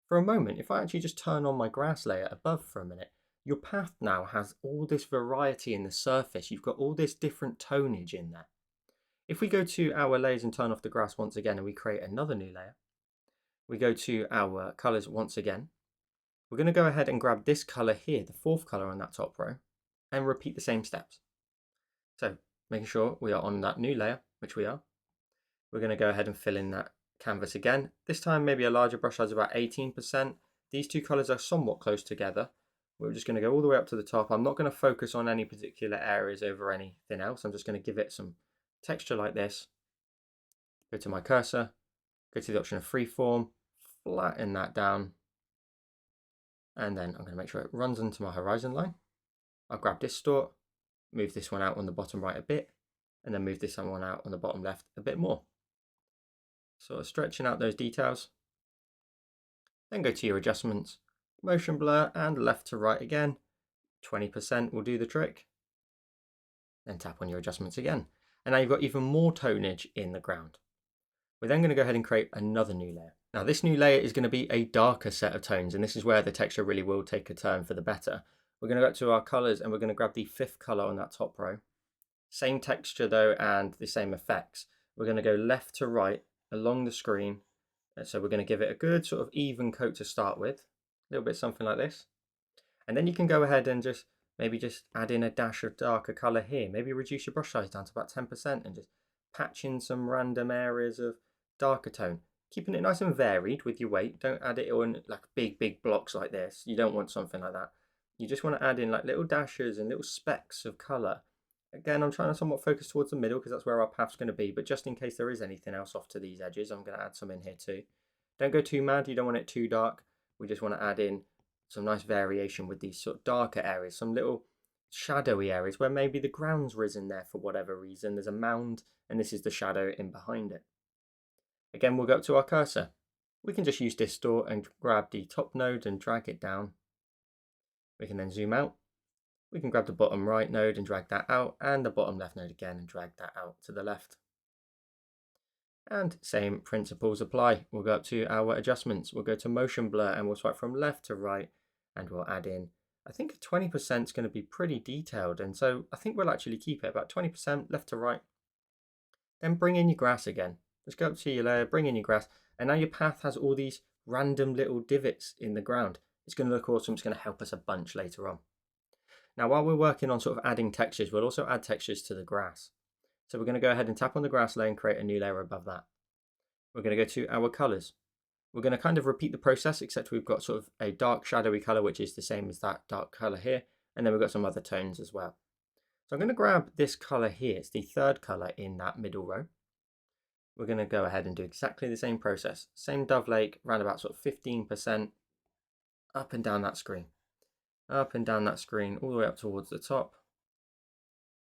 For a moment, if I actually just turn on my grass layer above for a minute, your path now has all this variety in the surface. You've got all this different tonage in there. If we go to our layers and turn off the grass once again and we create another new layer, we go to our colors once again. We're going to go ahead and grab this color here, the fourth color on that top row, and repeat the same steps. So making sure we are on that new layer, which we are. We're going to go ahead and fill in that canvas again. This time maybe a larger brush size, about 18%. These two colours are somewhat close together. We're just going to go all the way up to the top. I'm not going to focus on any particular areas over anything else. I'm just going to give it some texture like this. Go to my cursor, go to the option of freeform, flatten that down, and then I'm going to make sure it runs into my horizon line. I'll grab distort, move this one out on the bottom right a bit, and then move this one out on the bottom left a bit more. Sort of stretching out those details. Then go to your adjustments, motion blur, and left to right again. 20% will do the trick. Then tap on your adjustments again. And now you've got even more tonage in the ground. We're then going to go ahead and create another new layer. Now this new layer is going to be a darker set of tones, and this is where the texture really will take a turn for the better. We're going to go to our colors and we're going to grab the 5th color on that top row. Same texture though, and the same effects. We're going to go left to right along the screen. So we're going to give it a good sort of even coat to start with. A little bit something like this. And then you can go ahead and just maybe just add in a dash of darker color here. Maybe reduce your brush size down to about 10% and just patch in some random areas of darker tone. Keeping it nice and varied with your weight. Don't add it in like big blocks like this. You don't want something like that. You just want to add in like little dashes and little specks of color. Again, I'm trying to somewhat focus towards the middle because that's where our path's going to be, but just in case there is anything else off to these edges, I'm going to add some in here too. Don't go too mad, you don't want it too dark. We just want to add in some nice variation with these sort of darker areas, some little shadowy areas where maybe the ground's risen there for whatever reason. There's a mound and this is the shadow in behind it. Again, we'll go up to our cursor. We can just use distort and grab the top node and drag it down. We can then zoom out. We can grab the bottom right node and drag that out, and the bottom left node again and drag that out to the left. And same principles apply. We'll go up to our adjustments. We'll go to motion blur and we'll swipe from left to right, and we'll add in, I think 20% is going to be pretty detailed, and so I think we'll actually keep it about 20% left to right. Then bring in your grass again. Just go up to your layer, bring in your grass, and now your path has all these random little divots in the ground. It's going to look awesome. It's going to help us a bunch later on. Now, while we're working on sort of adding textures, we'll also add textures to the grass. So we're going to go ahead and tap on the grass layer and create a new layer above that. We're going to go to our colors. We're going to kind of repeat the process, except we've got sort of a dark shadowy color, which is the same as that dark color here. And then we've got some other tones as well. So I'm going to grab this color here. It's the 3rd color in that middle row. We're going to go ahead and do exactly the same process. Same dove lake, around about sort of 15% up and down that screen. Up and down that screen, all the way up towards the top.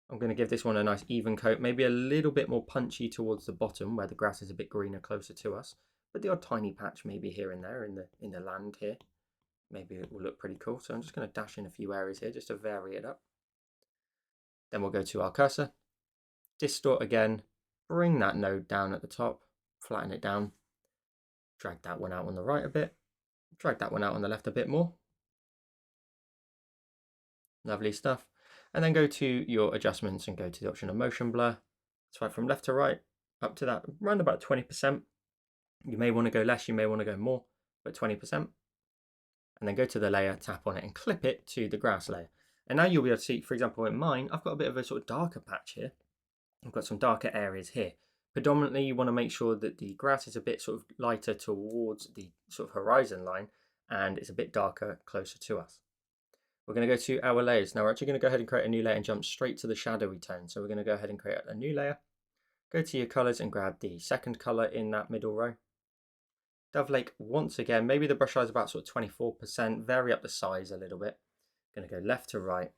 I'm going to give this one a nice even coat, maybe a little bit more punchy towards the bottom where the grass is a bit greener closer to us, but the odd tiny patch maybe here and there in the land here. Maybe it will look pretty cool. So I'm just going to dash in a few areas here just to vary it up. Then we'll go to our cursor, distort again, bring that node down at the top, flatten it down, drag that one out on the right a bit, drag that one out on the left a bit more. Lovely stuff. And then go to your adjustments and go to the option of motion blur. Swipe from left to right up to that, around about 20%. You may want to go less, you may want to go more, but 20%. And then go to the layer, tap on it and clip it to the grass layer. And now you'll be able to see, for example, in mine, I've got a bit of a sort of darker patch here. I've got some darker areas here. Predominantly, you want to make sure that the grass is a bit sort of lighter towards the sort of horizon line and it's a bit darker closer to us. We're going to go to our layers. Now we're actually going to go ahead and create a new layer and jump straight to the shadowy tone. So we're going to go ahead and create a new layer. Go to your colors and grab the 2nd color in that middle row. Dove Lake once again, maybe the brush size about sort of 24%, vary up the size a little bit. Going to go left to right,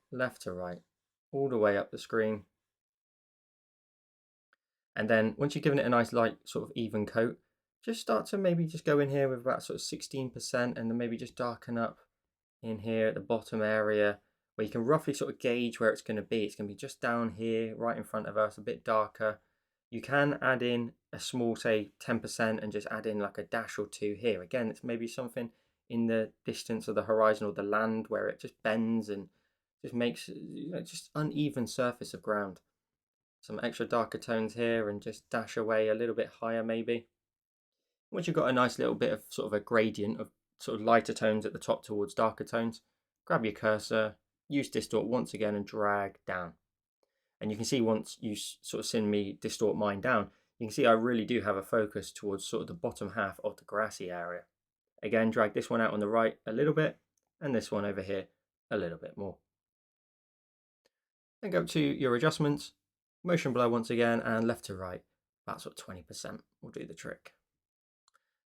all the way up the screen. And then once you've given it a nice light sort of even coat, just start to maybe just go in here with about sort of 16% and then maybe just darken up in here at the bottom area where you can roughly sort of gauge where it's going to be. It's going to be just down here, right in front of us, a bit darker. You can add in a small, say 10% and just add in like a dash or two here. Again, it's maybe something in the distance of the horizon or the land where it just bends and just makes just uneven surface of ground. Some extra darker tones here and just dash away a little bit higher maybe. Once you've got a nice little bit of sort of a gradient of sort of lighter tones at the top towards darker tones, grab your cursor, use distort once again and drag down. And you can see once you sort of seen me distort mine down, you can see I really do have a focus towards sort of the bottom half of the grassy area. Again, drag this one out on the right a little bit, and this one over here a little bit more. Then go up to your adjustments, motion blur once again, and left to right, about sort of 20% will do the trick.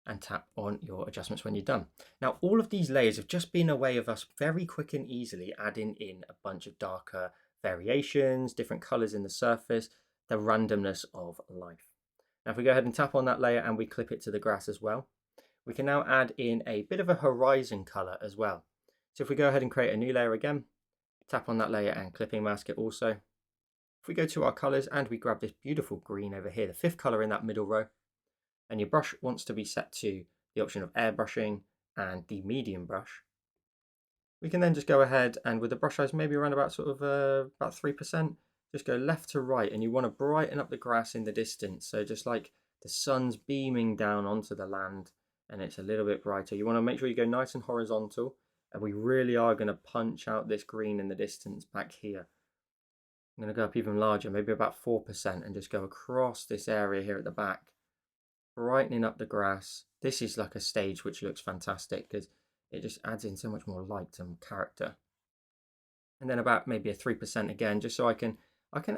And tap on your adjustments when you're done. Now, all of these layers have just been a way of us very quick and easily adding in a bunch of darker variations, different colors in the surface, the randomness of life. Now, if we go ahead and tap on that layer and we clip it to the grass as well, we can now add in a bit of a horizon color as well. So if we go ahead and create a new layer again, tap on that layer and clipping mask it also. If we go to our colors and we grab this beautiful green over here, the fifth color in that middle row, and your brush wants to be set to the option of airbrushing and the medium brush, we can then just go ahead and with the brush size maybe around about sort of about 3%, just go left to right, and you want to brighten up the grass in the distance. So just like the sun's beaming down onto the land and it's a little bit brighter. You want to make sure you go nice and horizontal, and we really are going to punch out this green in the distance back here. I'm going to go up even larger, maybe about 4%, and just go across this area here at the back, brightening up the grass. This is like a stage which looks fantastic because it just adds in so much more light and character. And then about maybe a 3% again, just so I can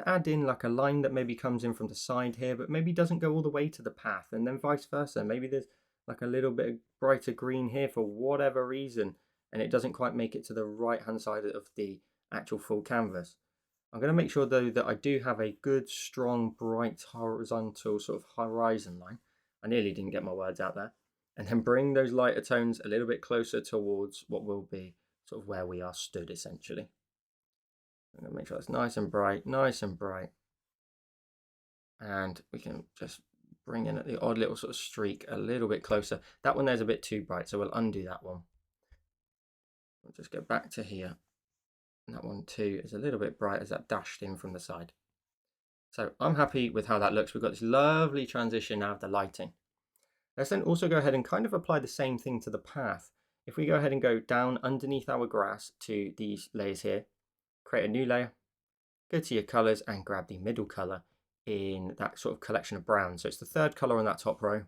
add in like a line that maybe comes in from the side here, but maybe doesn't go all the way to the path, and then vice versa. Maybe there's like a little bit of brighter green here for whatever reason, and it doesn't quite make it to the right hand side of the actual full canvas. I'm going to make sure though that I do have a good, strong, bright, horizontal sort of horizon line. I nearly didn't get my words out there. And then bring those lighter tones a little bit closer towards what will be sort of where we are stood essentially. I'm going to make sure it's nice and bright, nice and bright. And we can just bring in the odd little sort of streak a little bit closer. That one there's a bit too bright, so we'll undo that one. We'll just go back to here. And that one too is a little bit bright as that dashed in from the side. So I'm happy with how that looks. We've got this lovely transition now of the lighting. Let's then also go ahead and kind of apply the same thing to the path. If we go ahead and go down underneath our grass to these layers here, create a new layer, go to your colors and grab the middle color in that sort of collection of brown. So it's the third color on that top row.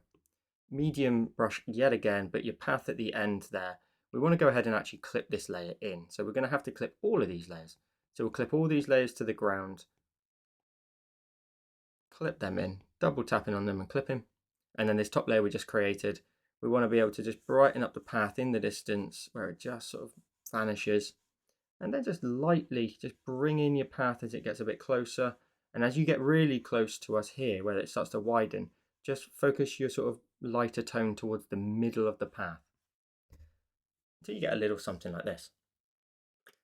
Medium brush yet again, but your path at the end there, we want to go ahead and actually clip this layer in. So we're going to have to clip all of these layers. So we'll clip all these layers to the ground, clip them in, double tapping on them and clipping. And then this top layer we just created, we want to be able to just brighten up the path in the distance where it just sort of vanishes. And then just lightly just bring in your path as it gets a bit closer. And as you get really close to us here, where it starts to widen, just focus your sort of lighter tone towards the middle of the path, until you get a little something like this.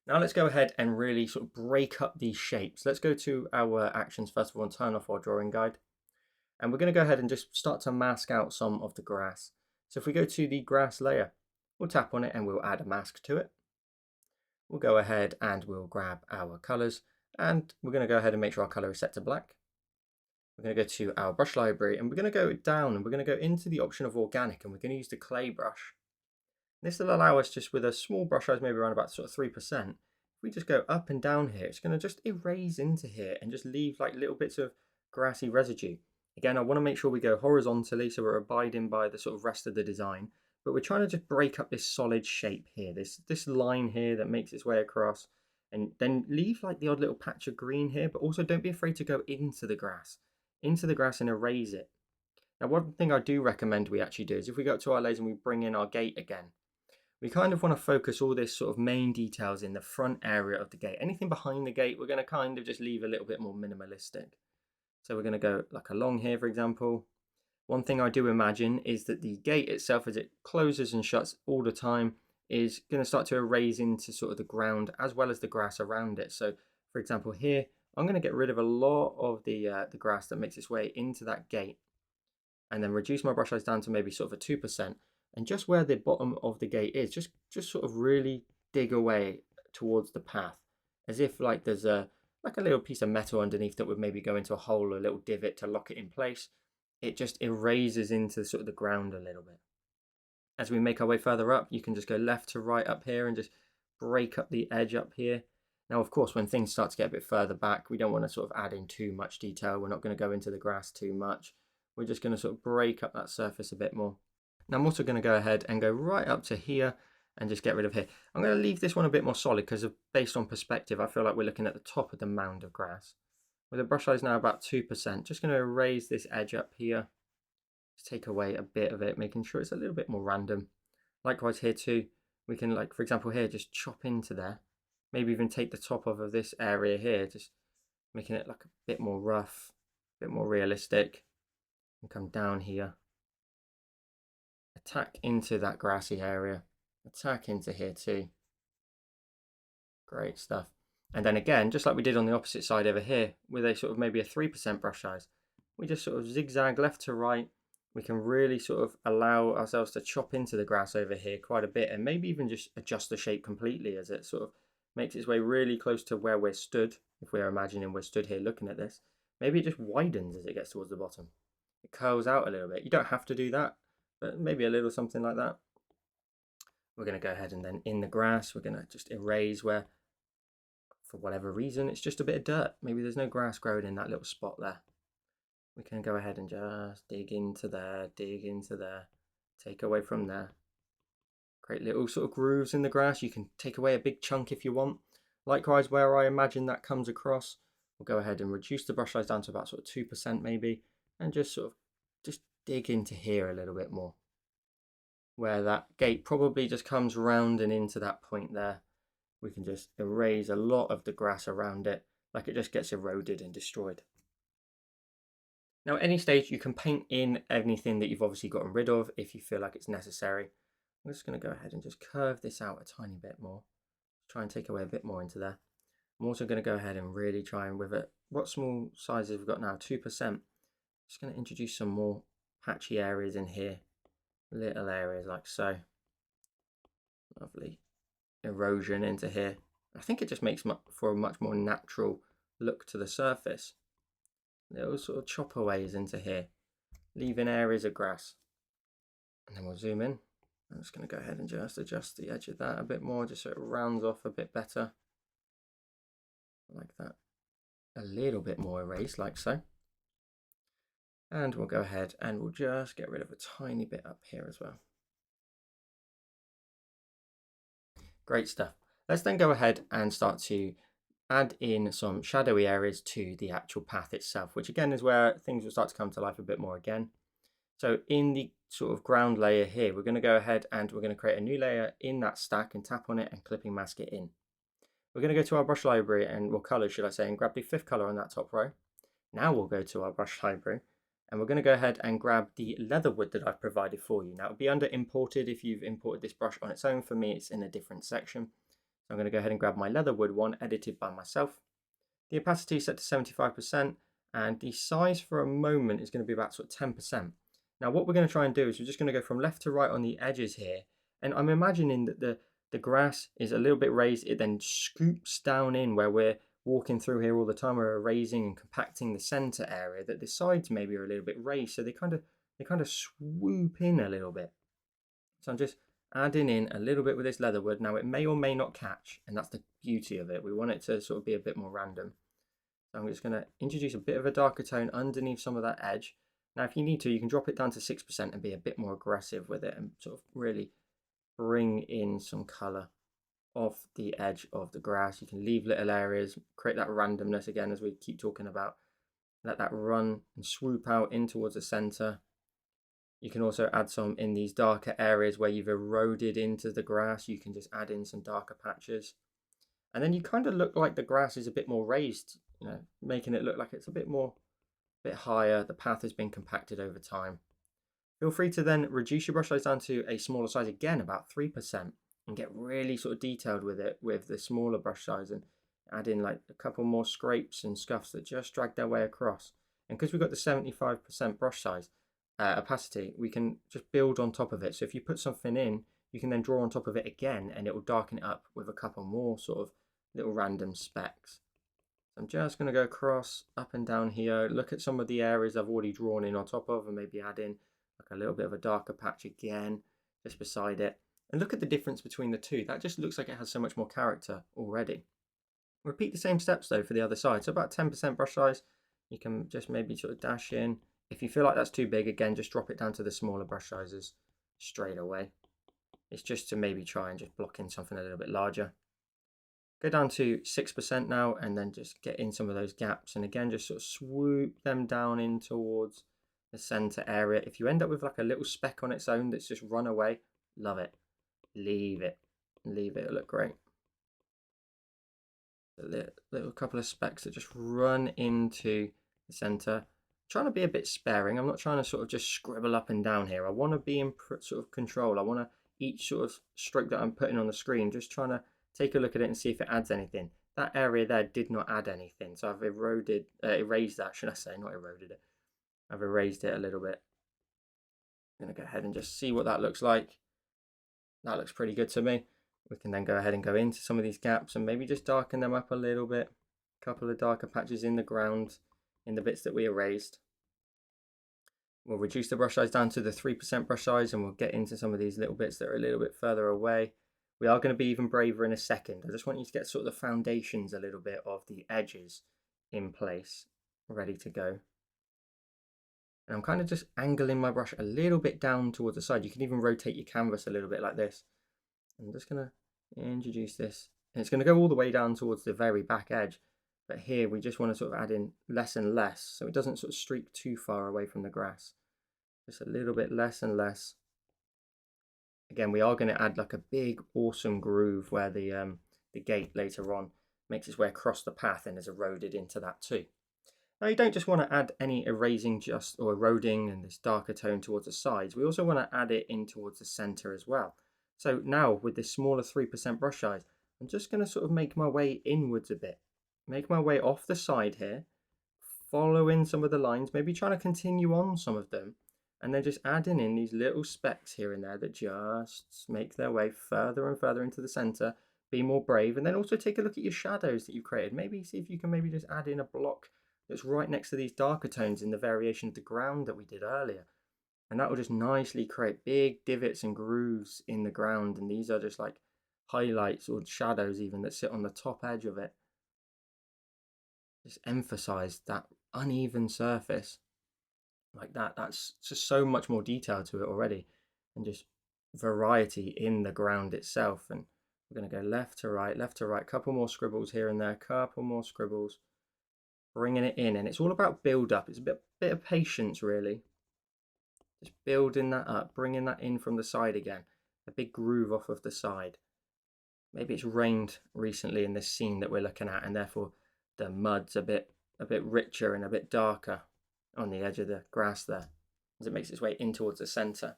Now let's go ahead and really sort of break up these shapes. Let's go to our actions first of all and turn off our drawing guide. And we're going to go ahead and just start to mask out some of the grass. So if we go to the grass layer, we'll tap on it and we'll add a mask to it. We'll go ahead and we'll grab our colors, and we're going to go ahead and make sure our color is set to black. We're going to go to our brush library and we're going to go down and we're going to go into the option of organic, and we're going to use the clay brush. This will allow us just with a small brush size, maybe around about sort of 3%. If we just go up and down here, it's going to just erase into here and just leave like little bits of grassy residue. Again, I want to make sure we go horizontally so we're abiding by the sort of rest of the design, but we're trying to just break up this solid shape here, this line here that makes its way across, and then leave like the odd little patch of green here, but also don't be afraid to go into the grass and erase it. Now, one thing I do recommend we actually do is if we go up to our layers and we bring in our gate again, we kind of want to focus all this sort of main details in the front area of the gate. Anything behind the gate, we're going to kind of just leave a little bit more minimalistic. So we're going to go like along here, for example. One thing I do imagine is that the gate itself, as it closes and shuts all the time, is going to start to erase into sort of the ground as well as the grass around it. So for example here, I'm going to get rid of a lot of the grass that makes its way into that gate, and then reduce my brush size down to maybe sort of a 2%. And just where the bottom of the gate is, just sort of really dig away towards the path, as if like there's a little piece of metal underneath that would maybe go into a hole or a little divot to lock it in place. It just erases into sort of the ground a little bit. As we make our way further up, you can just go left to right up here and just break up the edge up here. Now, of course, when things start to get a bit further back, we don't want to sort of add in too much detail. We're not going to go into the grass too much. we're just going to sort of break up that surface a bit more. Now I'm also going to go ahead and go right up to here and just get rid of here. I'm going to leave this one a bit more solid because based on perspective, I feel like we're looking at the top of the mound of grass. With the brush size now about 2%, just going to erase this edge up here. Just take away a bit of it, making sure it's a little bit more random. Likewise here too, we can, like for example here, just chop into there. Maybe even take the top of this area here, just making it like a bit more rough, a bit more realistic. And come down here. Attack into that grassy area. Attack into here too. Great stuff. And then again, just like we did on the opposite side over here, with a sort of maybe a 3% brush size, we just sort of zigzag left to right. We can really sort of allow ourselves to chop into the grass over here quite a bit, and maybe even just adjust the shape completely as it sort of makes its way really close to where we're stood. If we're imagining we're stood here looking at this, maybe it just widens as it gets towards the bottom. It curls out a little bit. You don't have to do that, but maybe a little something like that. We're going to go ahead and then in the grass, we're going to just erase where, for whatever reason, it's just a bit of dirt. Maybe there's no grass growing in that little spot there. We can go ahead and just dig into there, take away from there. Create little sort of grooves in the grass. You can take away a big chunk if you want. Likewise, where I imagine that comes across, we'll go ahead and reduce the brush size down to about sort of 2% maybe, and just sort of just dig into here a little bit more. Where that gate probably just comes round and into that point there, we can just erase a lot of the grass around it, like it just gets eroded and destroyed. Now at any stage you can paint in anything that you've obviously gotten rid of if you feel like it's necessary. I'm just going to go ahead and just curve this out a tiny bit more. Try and take away a bit more into there. I'm also going to go ahead and really try and with it, what small sizes we've got now, 2%. Just going to introduce some more patchy areas in here. Little areas like so. Lovely erosion into here. I think it just makes for a much more natural look to the surface. Little sort of chopaways into here, leaving areas of grass. And then we'll zoom in. I'm just going to go ahead and just adjust the edge of that a bit more, just so it rounds off a bit better. Like that. A little bit more erased, like so. And we'll go ahead and we'll just get rid of a tiny bit up here as well. Great stuff. Let's then go ahead and start to add in some shadowy areas to the actual path itself, which again is where things will start to come to life a bit more again. So in the sort of ground layer here, we're going to go ahead and we're going to create a new layer in that stack and tap on it and clipping mask it in. We're going to go to our brush library and, well, colors should I say, and grab the 5th color on that top row. Now we'll go to our brush library and we're going to go ahead and grab the leather wood that I've provided for you. Now it'll be under imported if you've imported this brush on its own. For me, it's in a different section. So I'm going to go ahead and grab my leather wood one edited by myself. The opacity is set to 75% and the size for a moment is going to be about sort of 10%. Now what we're going to try and do is we're just going to go from left to right on the edges here. And I'm imagining that the grass is a little bit raised. It then scoops down in where we're walking through here all the time. We're erasing and compacting the center area, that the sides maybe are a little bit raised. So they kind of swoop in a little bit. So I'm just adding in a little bit with this leather wood. Now it may or may not catch, and that's the beauty of it. We want it to sort of be a bit more random. So I'm just going to introduce a bit of a darker tone underneath some of that edge. Now if you need to, you can drop it down to 6% and be a bit more aggressive with it and sort of really bring in some colour off the edge of the grass. You can leave little areas, create that randomness again as we keep talking about. Let that run and swoop out in towards the centre. You can also add some in these darker areas where you've eroded into the grass. You can just add in some darker patches. And then you kind of look like the grass is a bit more raised, you know, making it look like it's a bit higher. The path has been compacted over time. Feel free to then reduce your brush size down to a smaller size, again about 3%, and get really sort of detailed with it with the smaller brush size and add in like a couple more scrapes and scuffs that just drag their way across. And because we've got the 75% brush size, opacity, we can just build on top of it. So if you put something in, you can then draw on top of it again and it will darken it up with a couple more sort of little random specks. So I'm just going to go across, up and down here, look at some of the areas I've already drawn in on top of and maybe add in like a little bit of a darker patch again just beside it. And look at the difference between the two. That just looks like it has so much more character already. Repeat the same steps though for the other side. So about 10% brush size, you can just maybe sort of dash in, If you feel like that's too big, again, just drop it down to the smaller brush sizes straight away. It's just to maybe try and just block in something a little bit larger. Go down to 6% now, and then just get in some of those gaps. And again, just sort of swoop them down in towards the center area. If you end up with like a little speck on its own that's just run away, love it. Leave it. Leave it. It'll look great. A little couple of specks that just run into the center. Trying to be a bit sparing. I'm not trying to sort of just scribble up and down here. I want to be in sort of control. I want to each sort of stroke that I'm putting on the screen, just trying to take a look at it and see if it adds anything. That area there did not add anything, so I've erased that, should I say, not eroded it. I've erased it a little bit. I'm going to go ahead and just see what that looks like. That looks pretty good to me. We can then go ahead and go into some of these gaps and maybe just darken them up a little bit. A couple of darker patches in the ground, in the bits that we erased. We'll reduce the brush size down to the 3% brush size, and we'll get into some of these little bits that are a little bit further away. We are going to be even braver in a second. I just want you to get sort of the foundations a little bit of the edges in place, ready to go. And I'm kind of just angling my brush a little bit down towards the side. You can even rotate your canvas a little bit like this. I'm just going to introduce this, and it's going to go all the way down towards the very back edge. But here we just want to sort of add in less and less, so it doesn't sort of streak too far away from the grass. Just a little bit less and less. Again, we are going to add like a big, awesome groove where the gate later on makes its way across the path and is eroded into that too. Now, you don't just want to add any erasing or eroding and this darker tone towards the sides. We also want to add it in towards the center as well. So now with this smaller 3% brush size, I'm just going to sort of make my way inwards a bit. Make my way off the side here, follow in some of the lines, maybe trying to continue on some of them, and then just adding in these little specks here and there that just make their way further and further into the center. Be more brave, and then also take a look at your shadows that you've created. Maybe see if you can maybe just add in a block that's right next to these darker tones in the variation of the ground that we did earlier. And that will just nicely create big divots and grooves in the ground, and these are just like highlights or shadows even that sit on the top edge of it. Just emphasize that uneven surface like that. That's just so much more detail to it already, and just variety in the ground itself. And we're going to go left to right, couple more scribbles here and there, couple more scribbles, bringing it in. And it's all about build up. It's a bit of patience really, just building that up, bringing that in from the side again, a big groove off of the side. Maybe it's rained recently in this scene that we're looking at, and therefore the mud's a bit richer and a bit darker on the edge of the grass there as it makes its way in towards the center.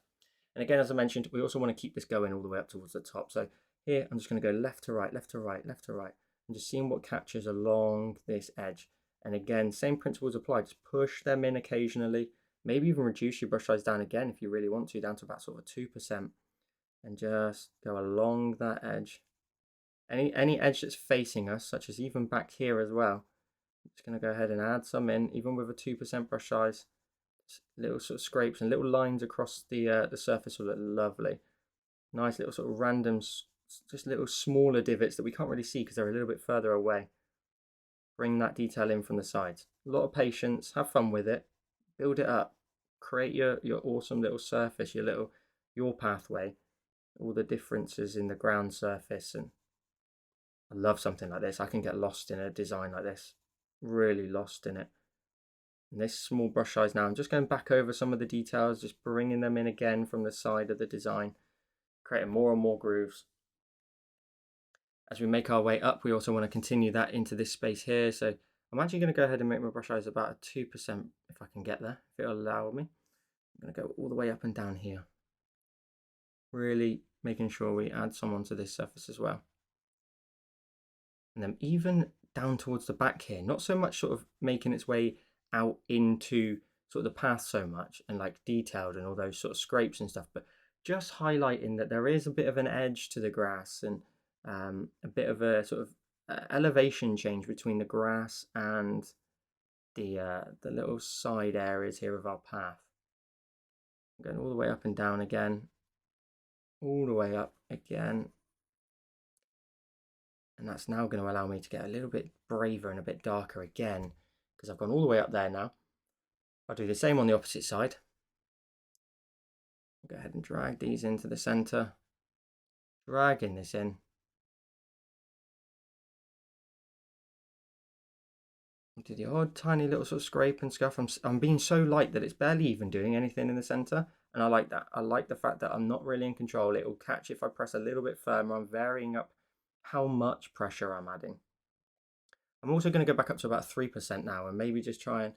And again, as I mentioned, we also want to keep this going all the way up towards the top. So here I'm just going to go left to right, left to right, left to right, and just seeing what captures along this edge. And again, same principles apply. Just push them in occasionally, maybe even reduce your brush size down again if you really want to, down to about sort of 2%, and just go along that edge. Any edge that's facing us, such as even back here as well, I'm just going to go ahead and add some in, even with a 2% brush size. Just little sort of scrapes and little lines across the surface will look lovely. Nice little sort of random, just little smaller divots that we can't really see because they're a little bit further away. Bring that detail in from the sides. A lot of patience, have fun with it, build it up, create your awesome little surface, your pathway, all the differences in the ground surface. And I love something like this. I can get lost in a design like this, really lost in it. And this small brush size now, I'm just going back over some of the details, just bringing them in again from the side of the design, creating more and more grooves. As we make our way up, we also want to continue that into this space here. So I'm actually going to go ahead and make my brush size about a 2% if I can get there, if it'll allow me. I'm going to go all the way up and down here, really making sure we add some onto this surface as well. And then even down towards the back here, not so much sort of making its way out into sort of the path so much and like detailed and all those sort of scrapes and stuff, but just highlighting that there is a bit of an edge to the grass and a bit of a sort of elevation change between the grass and the little side areas here of our path. I'm going all the way up and down again, all the way up again. And that's now going to allow me to get a little bit braver and a bit darker again, because I've gone all the way up there now. I'll do the same on the opposite side. Go ahead and drag these into the center, dragging this in. Do the odd tiny little sort of scrape and scuff. I'm being so light that it's barely even doing anything in the center, and I like that. I like the fact that I'm not really in control. It will catch if I press a little bit firmer. I'm varying up how much pressure I'm adding. I'm also going to go back up to about 3% now, and maybe just try and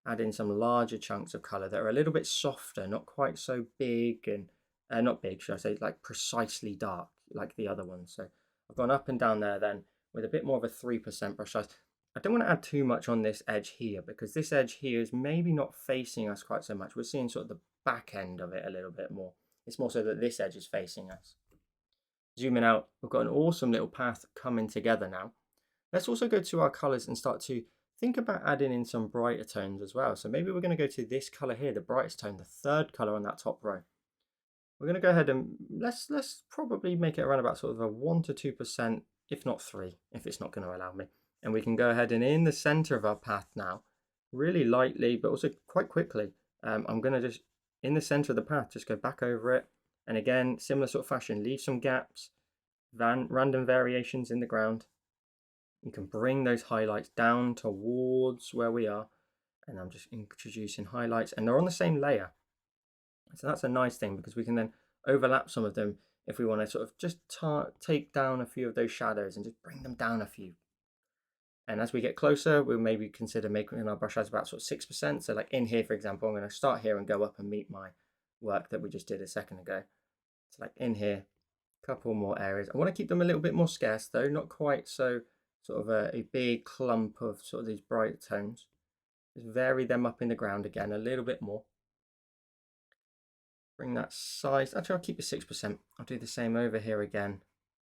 add in some larger chunks of color that are a little bit softer, not quite so big, and not big, should I say, like precisely dark like the other ones. So I've gone up and down there then with a bit more of a 3% brush size. I don't want to add too much on this edge here, because this edge here is maybe not facing us quite so much. We're seeing sort of the back end of it a little bit more. It's more so that this edge is facing us. Zooming out, we've got an awesome little path coming together now. Let's also go to our colors and start to think about adding in some brighter tones as well. So maybe we're going to go to this color here, the brightest tone, the third color on that top row. We're going to go ahead and let's probably make it around about sort of a 1 to 2%, if not 3, if it's not going to allow me. And we can go ahead and in the center of our path now, really lightly, but also quite quickly, I'm going to just, in the center of the path, just go back over it. And again, similar sort of fashion, leave some gaps, random variations in the ground. You can bring those highlights down towards where we are. And I'm just introducing highlights, and they're on the same layer. So that's a nice thing, because we can then overlap some of them if we want to sort of just take down a few of those shadows and just bring them down a few. And as we get closer, we'll maybe consider making our brush size about sort of 6%. So like in here, for example, I'm going to start here and go up and meet my work that we just did a second ago. So like in here, a couple more areas. I want to keep them a little bit more scarce though, not quite so sort of a big clump of sort of these bright tones. Just vary them up in the ground again a little bit more. Bring that size, actually I'll keep it 6%. I'll do the same over here again.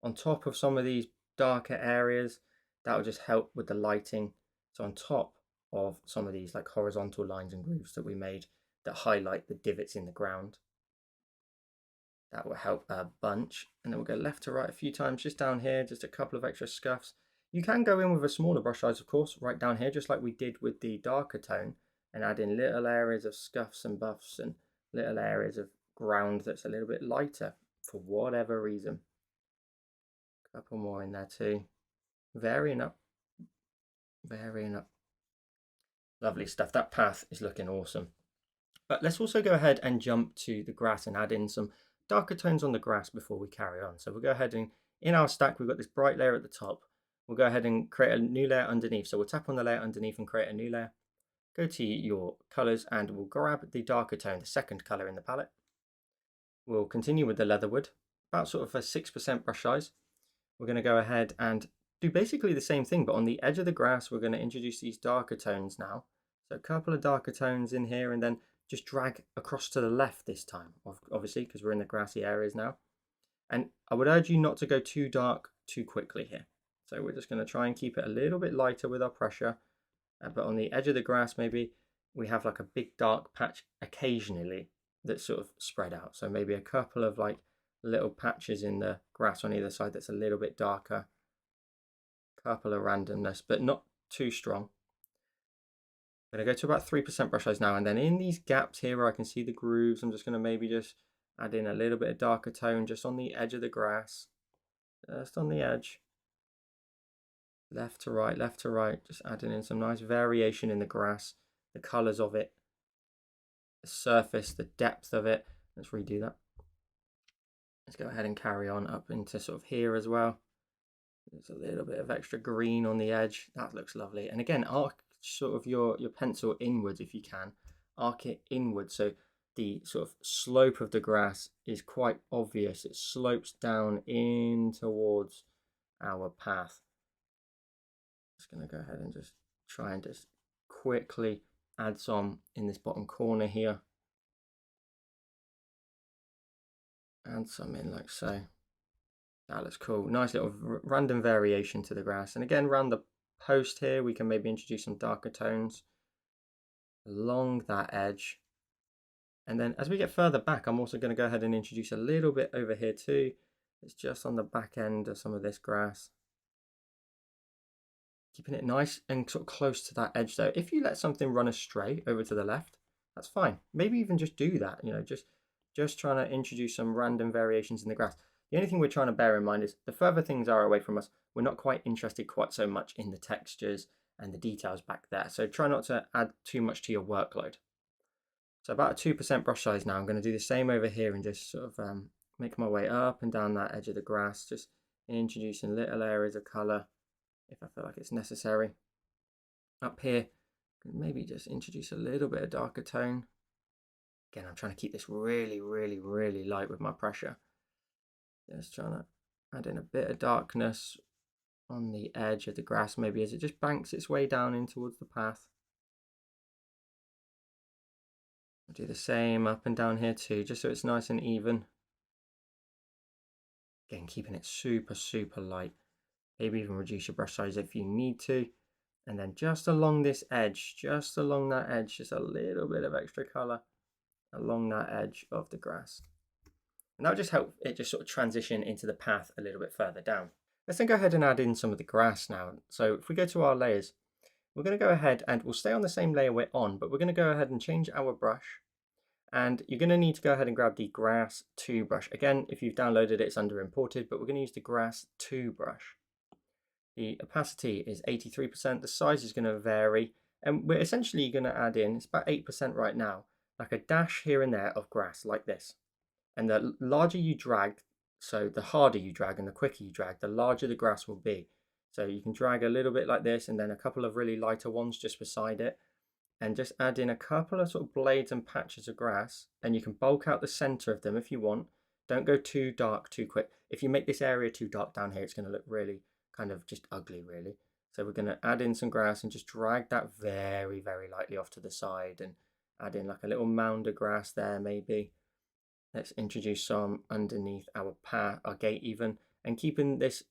On top of some of these darker areas, that will just help with the lighting. So on top of some of these like horizontal lines and grooves that we made that highlight the divots in the ground, that will help a bunch. And then we'll go left to right a few times, just down here, just a couple of extra scuffs. You can go in with a smaller brush size, of course, right down here, just like we did with the darker tone, and add in little areas of scuffs and buffs and little areas of ground that's a little bit lighter for whatever reason. A couple more in there too. Varying up, varying up. Lovely stuff. That path is looking awesome. But let's also go ahead and jump to the grass and add in some darker tones on the grass before we carry on. So we'll go ahead and in our stack, we've got this bright layer at the top. We'll go ahead and create a new layer underneath. So we'll tap on the layer underneath and create a new layer. Go to your colors and we'll grab the darker tone, the second color in the palette. We'll continue with the leatherwood, about sort of a 6% brush size. We're going to go ahead and do basically the same thing, but on the edge of the grass, we're going to introduce these darker tones now. So a couple of darker tones in here, and then just drag across to the left this time, obviously, because we're in the grassy areas now. And I would urge you not to go too dark too quickly here. So we're just going to try and keep it a little bit lighter with our pressure. But on the edge of the grass, maybe we have like a big dark patch occasionally that's sort of spread out. So maybe a couple of like little patches in the grass on either side that's a little bit darker. Couple of randomness, but not too strong. I'm going to go to about 3% brush size now, and then in these gaps here where I can see the grooves, I'm just going to maybe just add in a little bit of darker tone just on the edge of the grass, just on the edge. Left to right, just adding in some nice variation in the grass, the colors of it, the surface, the depth of it. Let's redo that. Let's go ahead and carry on up into sort of here as well. There's a little bit of extra green on the edge. That looks lovely. And again, arc sort of your pencil inwards if you can. Arc it inwards so the sort of slope of the grass is quite obvious. It slopes down in towards our path. Just going to go ahead and just try and just quickly add some in this bottom corner here. Add some in like so. That looks cool. Nice little random variation to the grass. And again, around the post here, we can maybe introduce some darker tones along that edge. And then as we get further back, I'm also going to go ahead and introduce a little bit over here too. It's just on the back end of some of this grass. Keeping it nice and sort of close to that edge though. If you let something run astray over to the left, that's fine. Maybe even just do that, you know, just trying to introduce some random variations in the grass. The only thing we're trying to bear in mind is the further things are away from us, we're not quite interested quite so much in the textures and the details back there. So try not to add too much to your workload. So about a 2% brush size now. I'm going to do the same over here and just sort of make my way up and down that edge of the grass, just introducing little areas of colour if I feel like it's necessary. Up here, maybe just introduce a little bit of darker tone. Again, I'm trying to keep this really, really, really light with my pressure. Just trying to add in a bit of darkness on the edge of the grass, maybe as it just banks its way down in towards the path. I'll do the same up and down here too, just so it's nice and even. Again, keeping it super, super light. Maybe even reduce your brush size if you need to. And then just along this edge, just along that edge, just a little bit of extra colour along that edge of the grass. And that'll just help it just sort of transition into the path a little bit further down. Let's then go ahead and add in some of the grass now. So if we go to our layers, we're going to go ahead and we'll stay on the same layer we're on, but we're going to go ahead and change our brush. And you're going to need to go ahead and grab the Grass 2 brush. Again, if you've downloaded it, it's under imported, but we're going to use the Grass 2 brush. The opacity is 83%. The size is going to vary. And we're essentially going to add in, it's about 8% right now, like a dash here and there of grass like this. And the larger you drag, so the harder you drag and the quicker you drag, the larger the grass will be. So you can drag a little bit like this and then a couple of really lighter ones just beside it. And just add in a couple of sort of blades and patches of grass, and you can bulk out the center of them if you want. Don't go too dark too quick. If you make this area too dark down here, it's going to look really kind of just ugly really. So we're going to add in some grass and just drag that very, very lightly off to the side and add in like a little mound of grass there maybe. Let's introduce some underneath our path, our gate even, and keeping this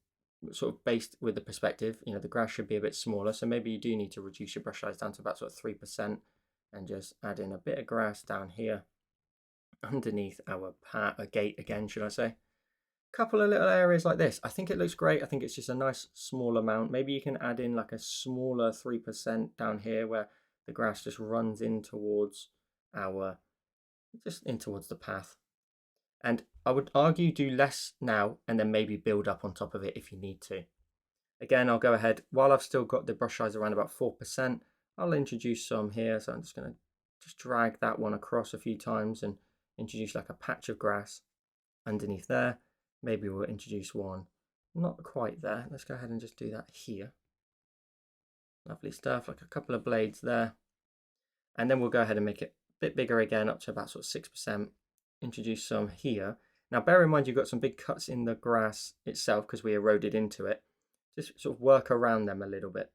sort of based with the perspective, you know, the grass should be a bit smaller, so maybe you do need to reduce your brush size down to about sort of 3% and just add in a bit of grass down here underneath our gate again, should I say. Couple of little areas like this. I think it looks great. I think it's just a nice small amount. Maybe you can add in like a smaller 3% down here where the grass just runs in towards the path. And I would argue do less now and then maybe build up on top of it if you need to. Again, I'll go ahead, while I've still got the brush size around about 4%, I'll introduce some here. So I'm just going to just drag that one across a few times and introduce like a patch of grass underneath there. Maybe we'll introduce one not quite there. Let's go ahead and just do that here. Lovely stuff, like a couple of blades there. And then we'll go ahead and make it a bit bigger again, up to about sort of 6%. Introduce some here. Now bear in mind you've got some big cuts in the grass itself because we eroded into it. Just sort of work around them a little bit.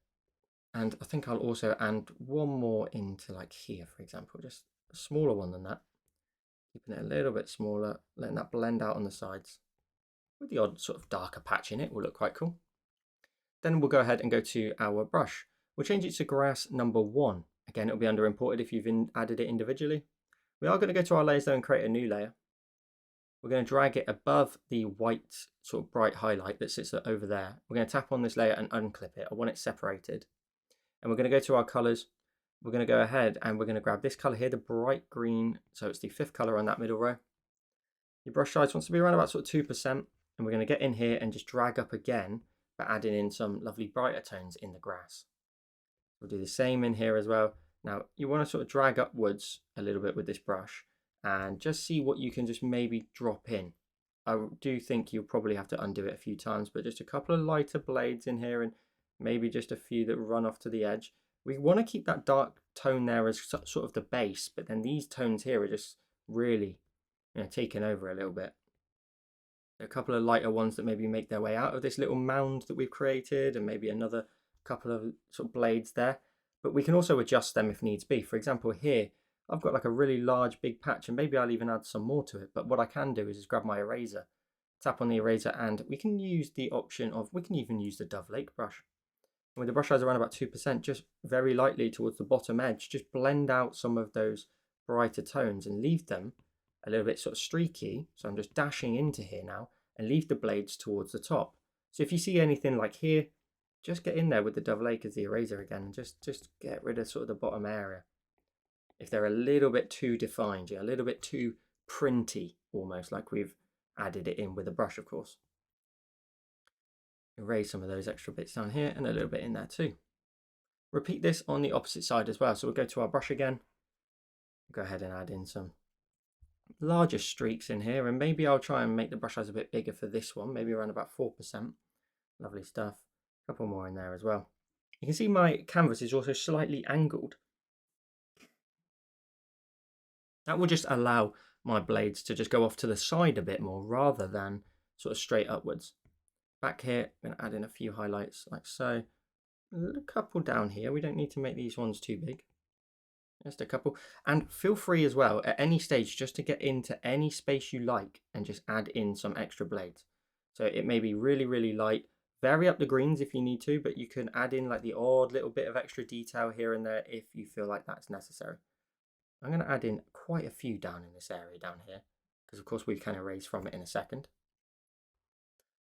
And I think I'll also add one more into like here, for example, just a smaller one than that. Keeping it a little bit smaller, letting that blend out on the sides. With the odd sort of darker patch in it, will look quite cool. Then we'll go ahead and go to our brush. We'll change it to grass number 1. Again, it'll be under imported if you've added it individually. We are going to go to our layers though and create a new layer. We're going to drag it above the white sort of bright highlight that sits over there. We're going to tap on this layer and unclip it. I want it separated. And we're going to go to our colors. We're going to go ahead and we're going to grab this color here, the bright green. So it's the 5th color on that middle row. Your brush size wants to be around about sort of 2%. And we're going to get in here and just drag up again, but adding in some lovely brighter tones in the grass. We'll do the same in here as well. Now you want to sort of drag upwards a little bit with this brush and just see what you can just maybe drop in. I do think you'll probably have to undo it a few times, but just a couple of lighter blades in here and maybe just a few that run off to the edge. We want to keep that dark tone there as sort of the base, but then these tones here are just really, you know, taking over a little bit. A couple of lighter ones that maybe make their way out of this little mound that we've created, and maybe another couple of sort of blades there. But we can also adjust them if needs be. For example, here I've got like a really large big patch, and maybe I'll even add some more to it. But what I can do is just grab my eraser, tap on the eraser, and we can use the option of, we can even use the Dove Lake brush. And with the brush size around about 2%, just very lightly towards the bottom edge, just blend out some of those brighter tones and leave them a little bit sort of streaky. So I'm just dashing into here now and leave the blades towards the top. So if you see anything like here, just get in there with the double A as the eraser again, and just get rid of sort of the bottom area. If they're a little bit too defined, yeah, a little bit too printy, almost like we've added it in with a brush, of course. Erase some of those extra bits down here and a little bit in there too. Repeat this on the opposite side as well. So we'll go to our brush again. Go ahead and add in some larger streaks in here, and maybe I'll try and make the brush size a bit bigger for this one, maybe around about 4%. Lovely stuff. A couple more in there as well. You can see my canvas is also slightly angled. That will just allow my blades to just go off to the side a bit more rather than sort of straight upwards. Back here, I'm going to add in a few highlights like so. A couple down here. We don't need to make these ones too big. Just a couple. And feel free as well at any stage just to get into any space you like and just add in some extra blades. So it may be really, really light. Vary up the greens if you need to, but you can add in like the odd little bit of extra detail here and there if you feel like that's necessary. I'm going to add in quite a few down in this area down here, because of course we can erase from it in a second.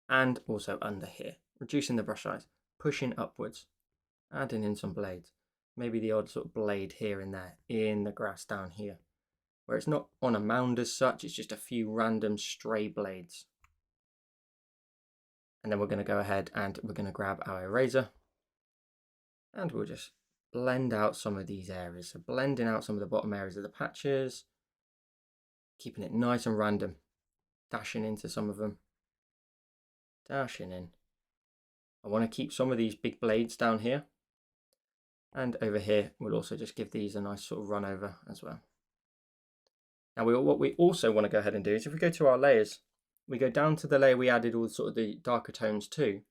And also under here, reducing the brush size, pushing upwards, adding in some blades. Maybe the odd sort of blade here and there in the grass down here, where it's not on a mound as such, it's just a few random stray blades. And then we're going to go ahead and we're going to grab our eraser and we'll just blend out some of these areas. So blending out some of the bottom areas of the patches, keeping it nice and random, dashing into some of them, dashing in. I want to keep some of these big blades down here. And over here, we'll also just give these a nice sort of run over as well. Now, what we also want to go ahead and do is if we go to our layers, we go down to the layer we added all sort of the darker tones to.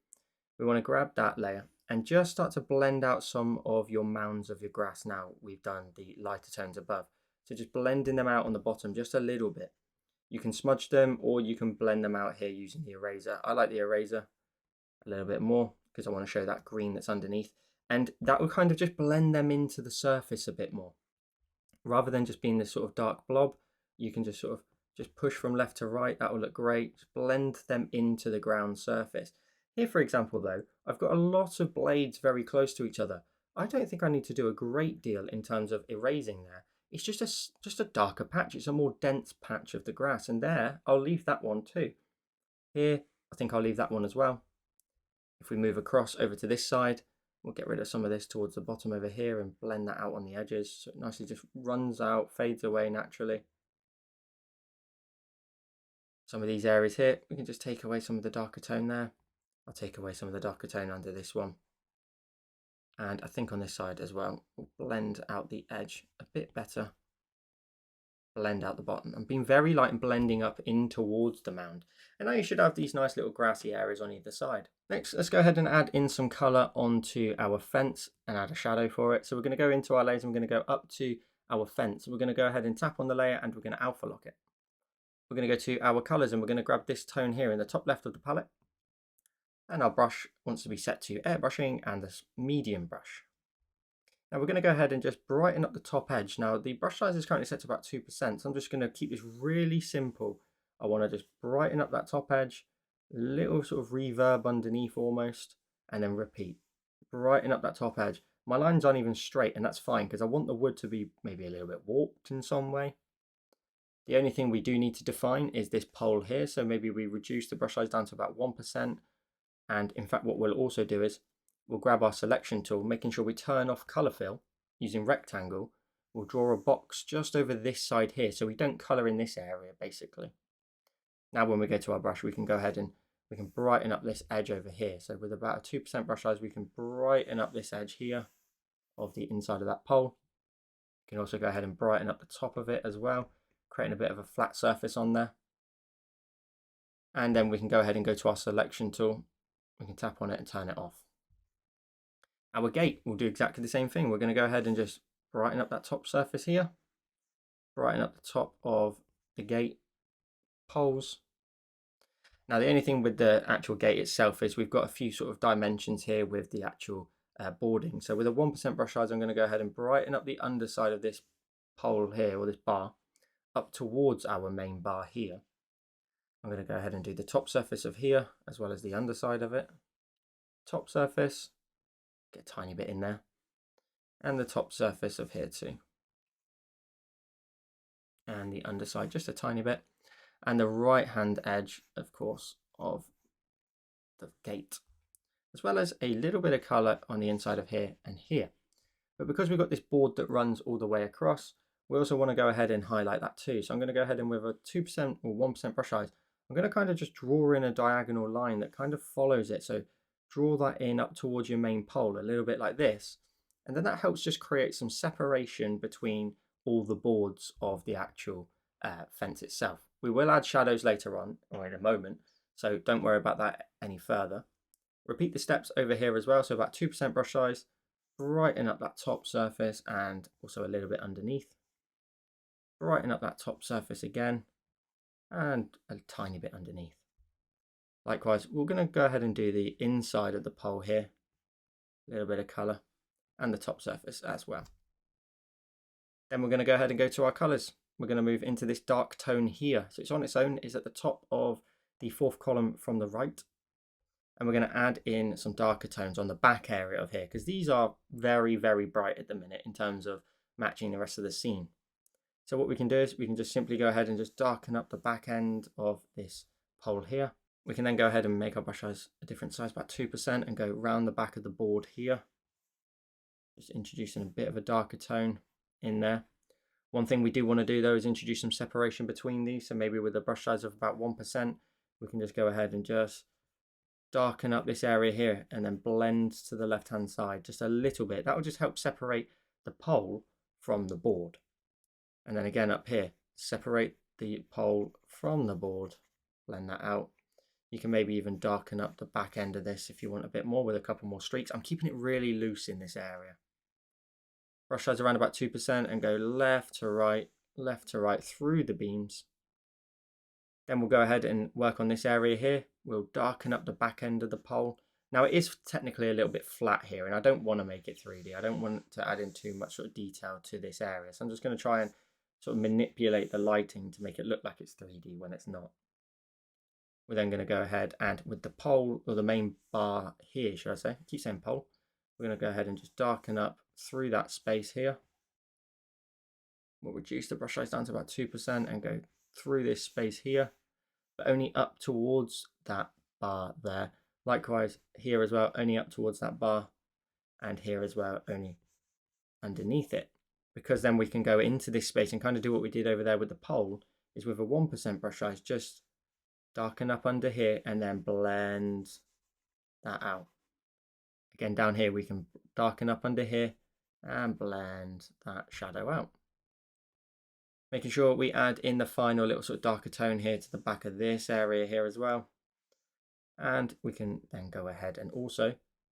We want to grab that layer and just start to blend out some of your mounds of your grass. Now we've done the lighter tones above. So just blending them out on the bottom just a little bit. You can smudge them or you can blend them out here using the eraser. I like the eraser a little bit more because I want to show that green that's underneath. And that will kind of just blend them into the surface a bit more. Rather than just being this sort of dark blob, you can just sort of just push from left to right. That will look great. Just blend them into the ground surface. Here, for example, though, I've got a lot of blades very close to each other. I don't think I need to do a great deal in terms of erasing there. It's just a darker patch. It's a more dense patch of the grass. And there, I'll leave that one too. Here, I think I'll leave that one as well. If we move across over to this side, we'll get rid of some of this towards the bottom over here and blend that out on the edges. So it nicely just runs out, fades away naturally. Some of these areas here, we can just take away some of the darker tone there. I'll take away some of the darker tone under this one. And I think on this side as well, we'll blend out the edge a bit better. Blend out the bottom. I'm being very light and blending up in towards the mound. And now you should have these nice little grassy areas on either side. Next, let's go ahead and add in some colour onto our fence and add a shadow for it. So we're going to go into our layers and we're going to go up to our fence. We're going to go ahead and tap on the layer and we're going to alpha lock it. We're going to go to our colours and we're going to grab this tone here in the top left of the palette. And our brush wants to be set to airbrushing and this medium brush. Now we're going to go ahead and just brighten up the top edge. Now the brush size is currently set to about 2%, so I'm just going to keep this really simple. I want to just brighten up that top edge, little sort of reverb underneath almost, and then repeat. Brighten up that top edge. My lines aren't even straight, and that's fine because I want the wood to be maybe a little bit warped in some way. The only thing we do need to define is this pole here, so maybe we reduce the brush size down to about 1%. And in fact, what we'll also do is we'll grab our selection tool, making sure we turn off color fill using rectangle. We'll draw a box just over this side here so we don't color in this area basically. Now when we go to our brush, we can go ahead and we can brighten up this edge over here. So with about a 2% brush size, we can brighten up this edge here of the inside of that pole. You can also go ahead and brighten up the top of it as well, creating a bit of a flat surface on there. And then we can go ahead and go to our selection tool. We can tap on it and turn it off. Our gate will do exactly the same thing. We're going to go ahead and just brighten up that top surface here. Brighten up the top of the gate poles. Now the only thing with the actual gate itself is we've got a few sort of dimensions here with the actual boarding. So with a 1% brush size, I'm going to go ahead and brighten up the underside of this pole here, or this bar, up towards our main bar here. I'm going to go ahead and do the top surface of here as well as the underside of it. top surface, get a tiny bit in there, and the top surface of here too. And the underside just a tiny bit. And the right hand edge, of course, of the gate, as well as a little bit of colour on the inside of here and here. But because we've got this board that runs all the way across, we also want to go ahead and highlight that too. So I'm going to go ahead and with a 2% or 1% brush size, I'm going to kind of just draw in a diagonal line that kind of follows it. So draw that in up towards your main pole, a little bit like this. And then that helps just create some separation between all the boards of the actual fence itself. We will add shadows later on or in a moment, so don't worry about that any further. Repeat the steps over here as well, so about 2% brush size, brighten up that top surface and also a little bit underneath. Brighten up that top surface again and a tiny bit underneath. Likewise, we're going to go ahead and do the inside of the pole here, a little bit of colour, and the top surface as well. Then we're going to go ahead and go to our colours. We're going to move into this dark tone here. So it's on its own, it's at the top of the fourth column from the right. And we're going to add in some darker tones on the back area of here, because these are very, very bright at the minute in terms of matching the rest of the scene. So what we can do is we can just simply go ahead and just darken up the back end of this pole here. We can then go ahead and make our brush size a different size, about 2%, and go round the back of the board here. Just introducing a bit of a darker tone in there. One thing we do want to do though is introduce some separation between these. So maybe with a brush size of about 1%, we can just go ahead and just darken up this area here and then blend to the left hand side just a little bit. That will just help separate the pole from the board. And then again up here, separate the pole from the board, blend that out. You can maybe even darken up the back end of this if you want a bit more with a couple more streaks. I'm keeping it really loose in this area. Brush size around about 2% and go left to right through the beams. Then we'll go ahead and work on this area here. We'll darken up the back end of the pole. Now it is technically a little bit flat here and I don't want to make it 3D. I don't want to add in too much sort of detail to this area. So I'm just going to try and sort of manipulate the lighting to make it look like it's 3D when it's not. We're then going to go ahead and with the pole, or the main bar here, should I say, keep saying pole, we're going to go ahead and just darken up through that space here. We'll reduce the brush size down to about 2% and go through this space here, but only up towards that bar there. Likewise here as well, only up towards that bar, and here as well, only underneath it. Because then we can go into this space and kind of do what we did over there with the pole, is with a 1% brush size, just darken up under here and then blend that out. Again, down here we can darken up under here and blend that shadow out. Making sure we add in the final little sort of darker tone here to the back of this area here as well. And we can then go ahead and also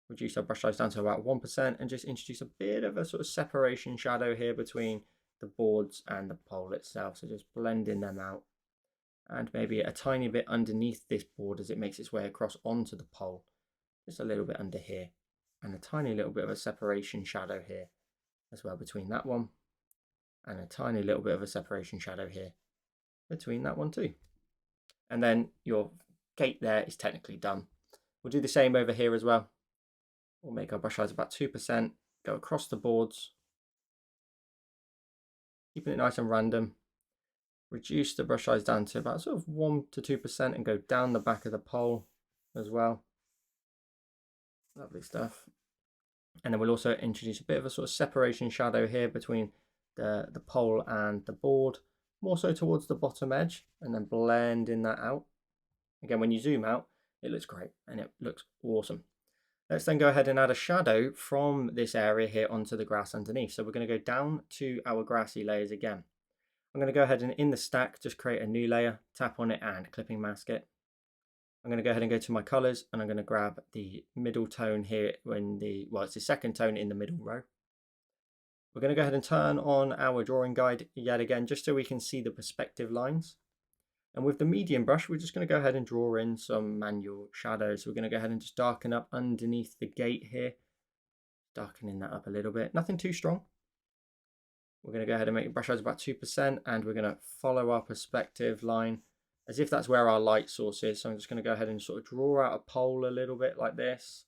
reduce our brush size down to about 1% and just introduce a bit of a sort of separation shadow here between the boards and the pole itself. So just blending them out. And maybe a tiny bit underneath this board as it makes its way across onto the pole, just a little bit under here, and a tiny little bit of a separation shadow here as well between that one, and a tiny little bit of a separation shadow here between that one too. And then your gate there is technically done. We'll do the same over here as well. We'll make our brush size about 2%, go across the boards, keeping it nice and random. Reduce the brush size down to about sort of 1 to 2% and go down the back of the pole as well. Lovely stuff. And then we'll also introduce a bit of a sort of separation shadow here between the pole and the board, more so towards the bottom edge, and then blending that out. Again, when you zoom out, it looks great and it looks awesome. Let's then go ahead and add a shadow from this area here onto the grass underneath. So we're going to go down to our grassy layers again. I'm going to go ahead and in the stack, just create a new layer, tap on it and clipping mask it. I'm going to go ahead and go to my colors and I'm going to grab the middle tone here it's the second tone in the middle row. We're going to go ahead and turn on our drawing guide yet again, just so we can see the perspective lines. And with the medium brush, we're just going to go ahead and draw in some manual shadows. We're going to go ahead and just darken up underneath the gate here, darkening that up a little bit, nothing too strong. We're going to go ahead and make the brush size about 2% and we're going to follow our perspective line as if that's where our light source is. So I'm just going to go ahead and sort of draw out a pole a little bit like this.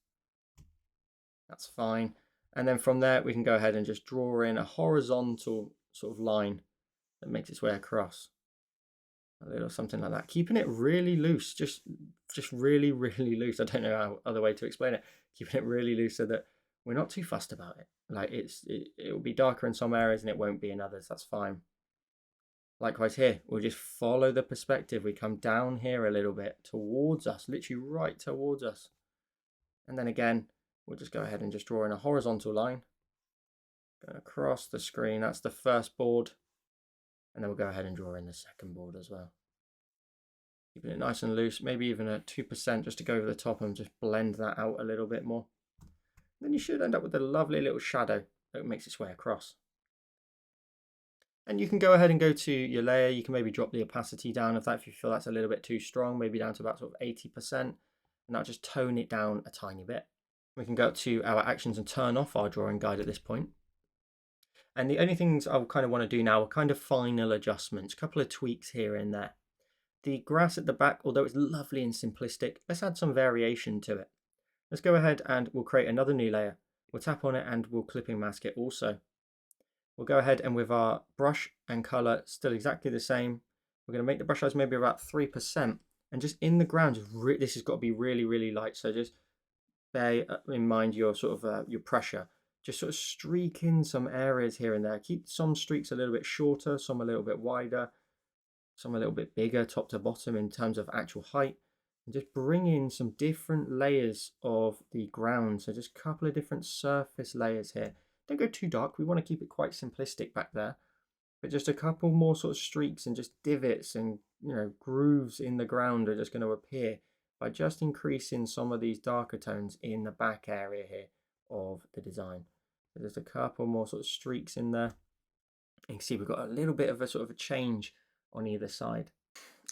That's fine. And then from there, we can go ahead and just draw in a horizontal sort of line that makes its way across. A little something like that. Keeping it really loose, just really, really loose. I don't know how other way to explain it. Keeping it really loose so that we're not too fussed about it. Like it will be darker in some areas and it won't be in others. That's fine. Likewise here, we'll just follow the perspective. We come down here a little bit towards us, literally right towards us. And then again, we'll just go ahead and just draw in a horizontal line. Going across the screen, that's the first board. And then we'll go ahead and draw in the second board as well. Keeping it nice and loose, maybe even at 2% just to go over the top and just blend that out a little bit more. Then you should end up with a lovely little shadow that makes its way across. And you can go ahead and go to your layer. You can maybe drop the opacity down of that if you feel that's a little bit too strong, maybe down to about sort of 80%. And that'll just tone it down a tiny bit. We can go up to our actions and turn off our drawing guide at this point. And the only things I'll kind of want to do now are kind of final adjustments, a couple of tweaks here and there. The grass at the back, although it's lovely and simplistic, let's add some variation to it. Let's go ahead and we'll create another new layer. We'll tap on it and we'll clipping mask it also. We'll go ahead and with our brush and color still exactly the same, we're going to make the brush size maybe about 3%. And just in the ground, this has got to be really, really light. So just bear in mind your sort of your pressure. Just sort of streak in some areas here and there. Keep some streaks a little bit shorter, some a little bit wider, some a little bit bigger top to bottom in terms of actual height. And just bring in some different layers of the ground. So just a couple of different surface layers here. Don't go too dark. We want to keep it quite simplistic back there. But just a couple more sort of streaks and just divots and grooves in the ground are just going to appear by just increasing some of these darker tones in the back area here of the design. So there's a couple more sort of streaks in there. You can see we've got a little bit of a sort of a change on either side.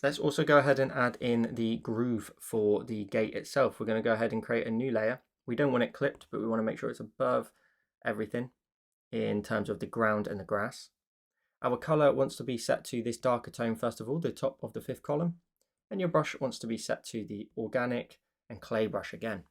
Let's also go ahead and add in the groove for the gate itself. We're going to go ahead and create a new layer. We don't want it clipped, but we want to make sure it's above everything in terms of the ground and the grass. Our color wants to be set to this darker tone first of all, the top of the 5th column, and your brush wants to be set to the organic and clay brush again.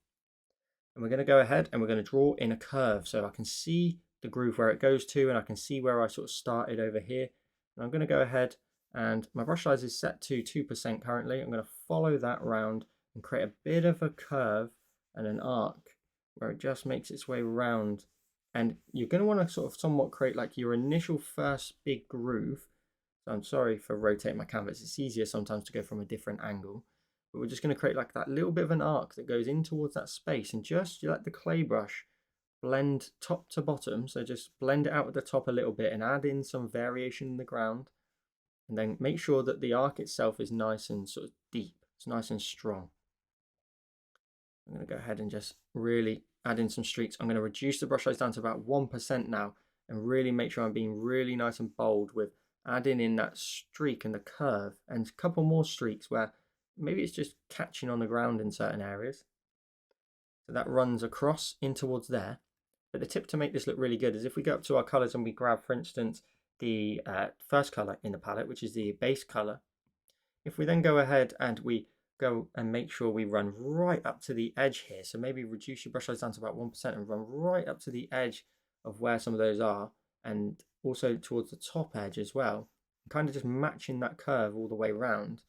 And we're going to go ahead and we're going to draw in a curve so I can see the groove where it goes to, and I can see where I sort of started over here. And I'm going to go ahead and my brush size is set to 2% currently. I'm going to follow that round and create a bit of a curve and an arc where it just makes its way around. And you're going to want to sort of somewhat create like your initial first big groove. So I'm sorry for rotating my canvas. It's easier sometimes to go from a different angle. But we're just going to create like that little bit of an arc that goes in towards that space. And just let the clay brush blend top to bottom. So just blend it out at the top a little bit and add in some variation in the ground. And then make sure that the arc itself is nice and sort of deep. It's nice and strong. I'm going to go ahead and just really add in some streaks. I'm going to reduce the brush size down to about 1% now and really make sure I'm being really nice and bold with adding in that streak and the curve and a couple more streaks where maybe it's just catching on the ground in certain areas. So that runs across in towards there. But the tip to make this look really good is if we go up to our colors and we grab, for instance, the first color in the palette, which is the base color. If we then go ahead and we go and make sure we run right up to the edge here, so maybe reduce your brush size down to about 1% and run right up to the edge of where some of those are, and also towards the top edge as well, kind of just matching that curve all the way around.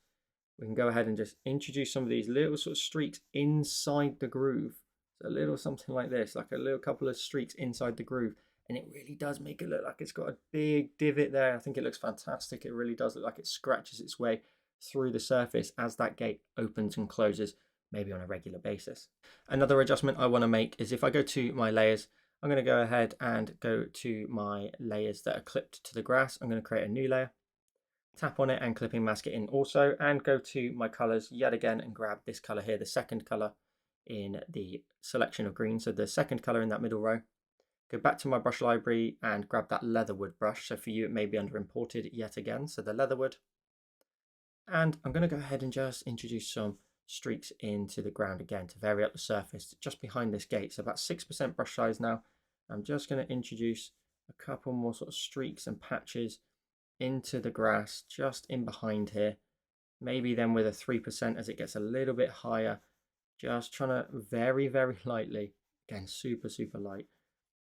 We can go ahead and just introduce some of these little sort of streaks inside the groove. So a little something like this, like a little couple of streaks inside the groove. And it really does make it look like it's got a big divot there. I think it looks fantastic. It really does look like it scratches its way through the surface as that gate opens and closes, maybe on a regular basis. Another adjustment I want to make is if I go to my layers, I'm going to go ahead and go to my layers that are clipped to the grass. I'm going to create a new layer, tap on it and clipping mask it in also, and go to my colors yet again and grab this color here, the second color in the selection of green. So the second color in that middle row. Go back to my brush library and grab that leatherwood brush. So for you, it may be under imported yet again. So the leatherwood. And I'm going to go ahead and just introduce some streaks into the ground again to vary up the surface just behind this gate. So about 6% brush size now. I'm just going to introduce a couple more sort of streaks and patches into the grass just in behind here. Maybe then with a 3% as it gets a little bit higher. Just trying to very, very lightly Again, super, super light.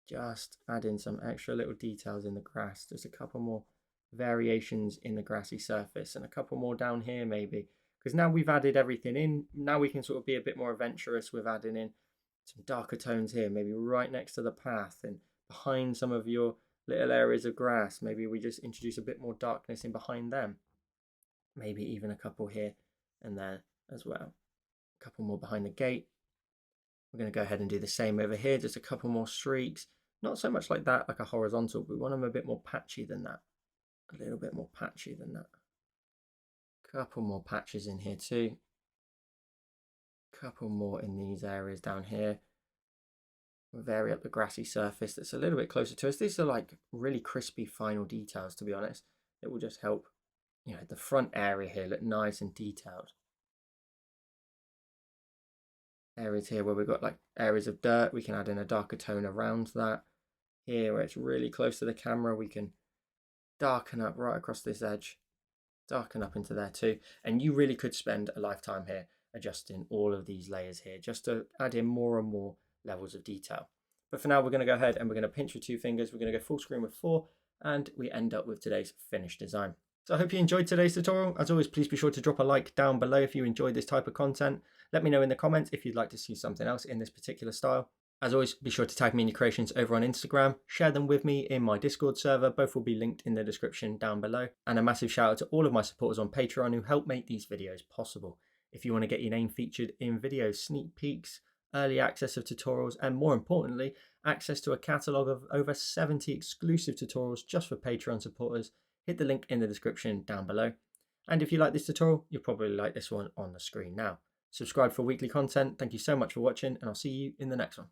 Just add in some extra little details in the grass. Just a couple more variations in the grassy surface and a couple more down here maybe. Because now we've added everything in, now we can sort of be a bit more adventurous with adding in some darker tones here, maybe right next to the path and behind some of your little areas of grass. Maybe we just introduce a bit more darkness in behind them. Maybe even a couple here and there as well. A couple more behind the gate. We're going to go ahead and do the same over here, just a couple more streaks. Not so much like that, like a horizontal, but we want them a bit more patchy than that. A little bit more patchy than that. Couple more patches in here too. Couple more in these areas down here. We'll vary up the grassy surface that's a little bit closer to us. These are like really crispy final details, to be honest. It will just help, you know, the front area here look nice and detailed. Areas here where we've got like areas of dirt, we can add in a darker tone around that. Here where it's really close to the camera, we can darken up right across this edge, darken up into there too. And you really could spend a lifetime here adjusting all of these layers here just to add in more and more levels of detail. But for now, we're going to go ahead and we're going to pinch with 2 fingers. We're going to go full screen with 4, and we end up with today's finished design. So I hope you enjoyed today's tutorial. As always, please be sure to drop a like down below if you enjoyed this type of content. Let me know in the comments if you'd like to see something else in this particular style. As always, be sure to tag me in your creations over on Instagram. Share them with me in my Discord server. Both will be linked in the description down below. And a massive shout out to all of my supporters on Patreon who help make these videos possible. If you want to get your name featured in videos, sneak peeks, early access of tutorials, and more importantly, access to a catalogue of over 70 exclusive tutorials just for Patreon supporters, hit the link in the description down below. And if you like this tutorial, you'll probably like this one on the screen now. Subscribe for weekly content. Thank you so much for watching, and I'll see you in the next one.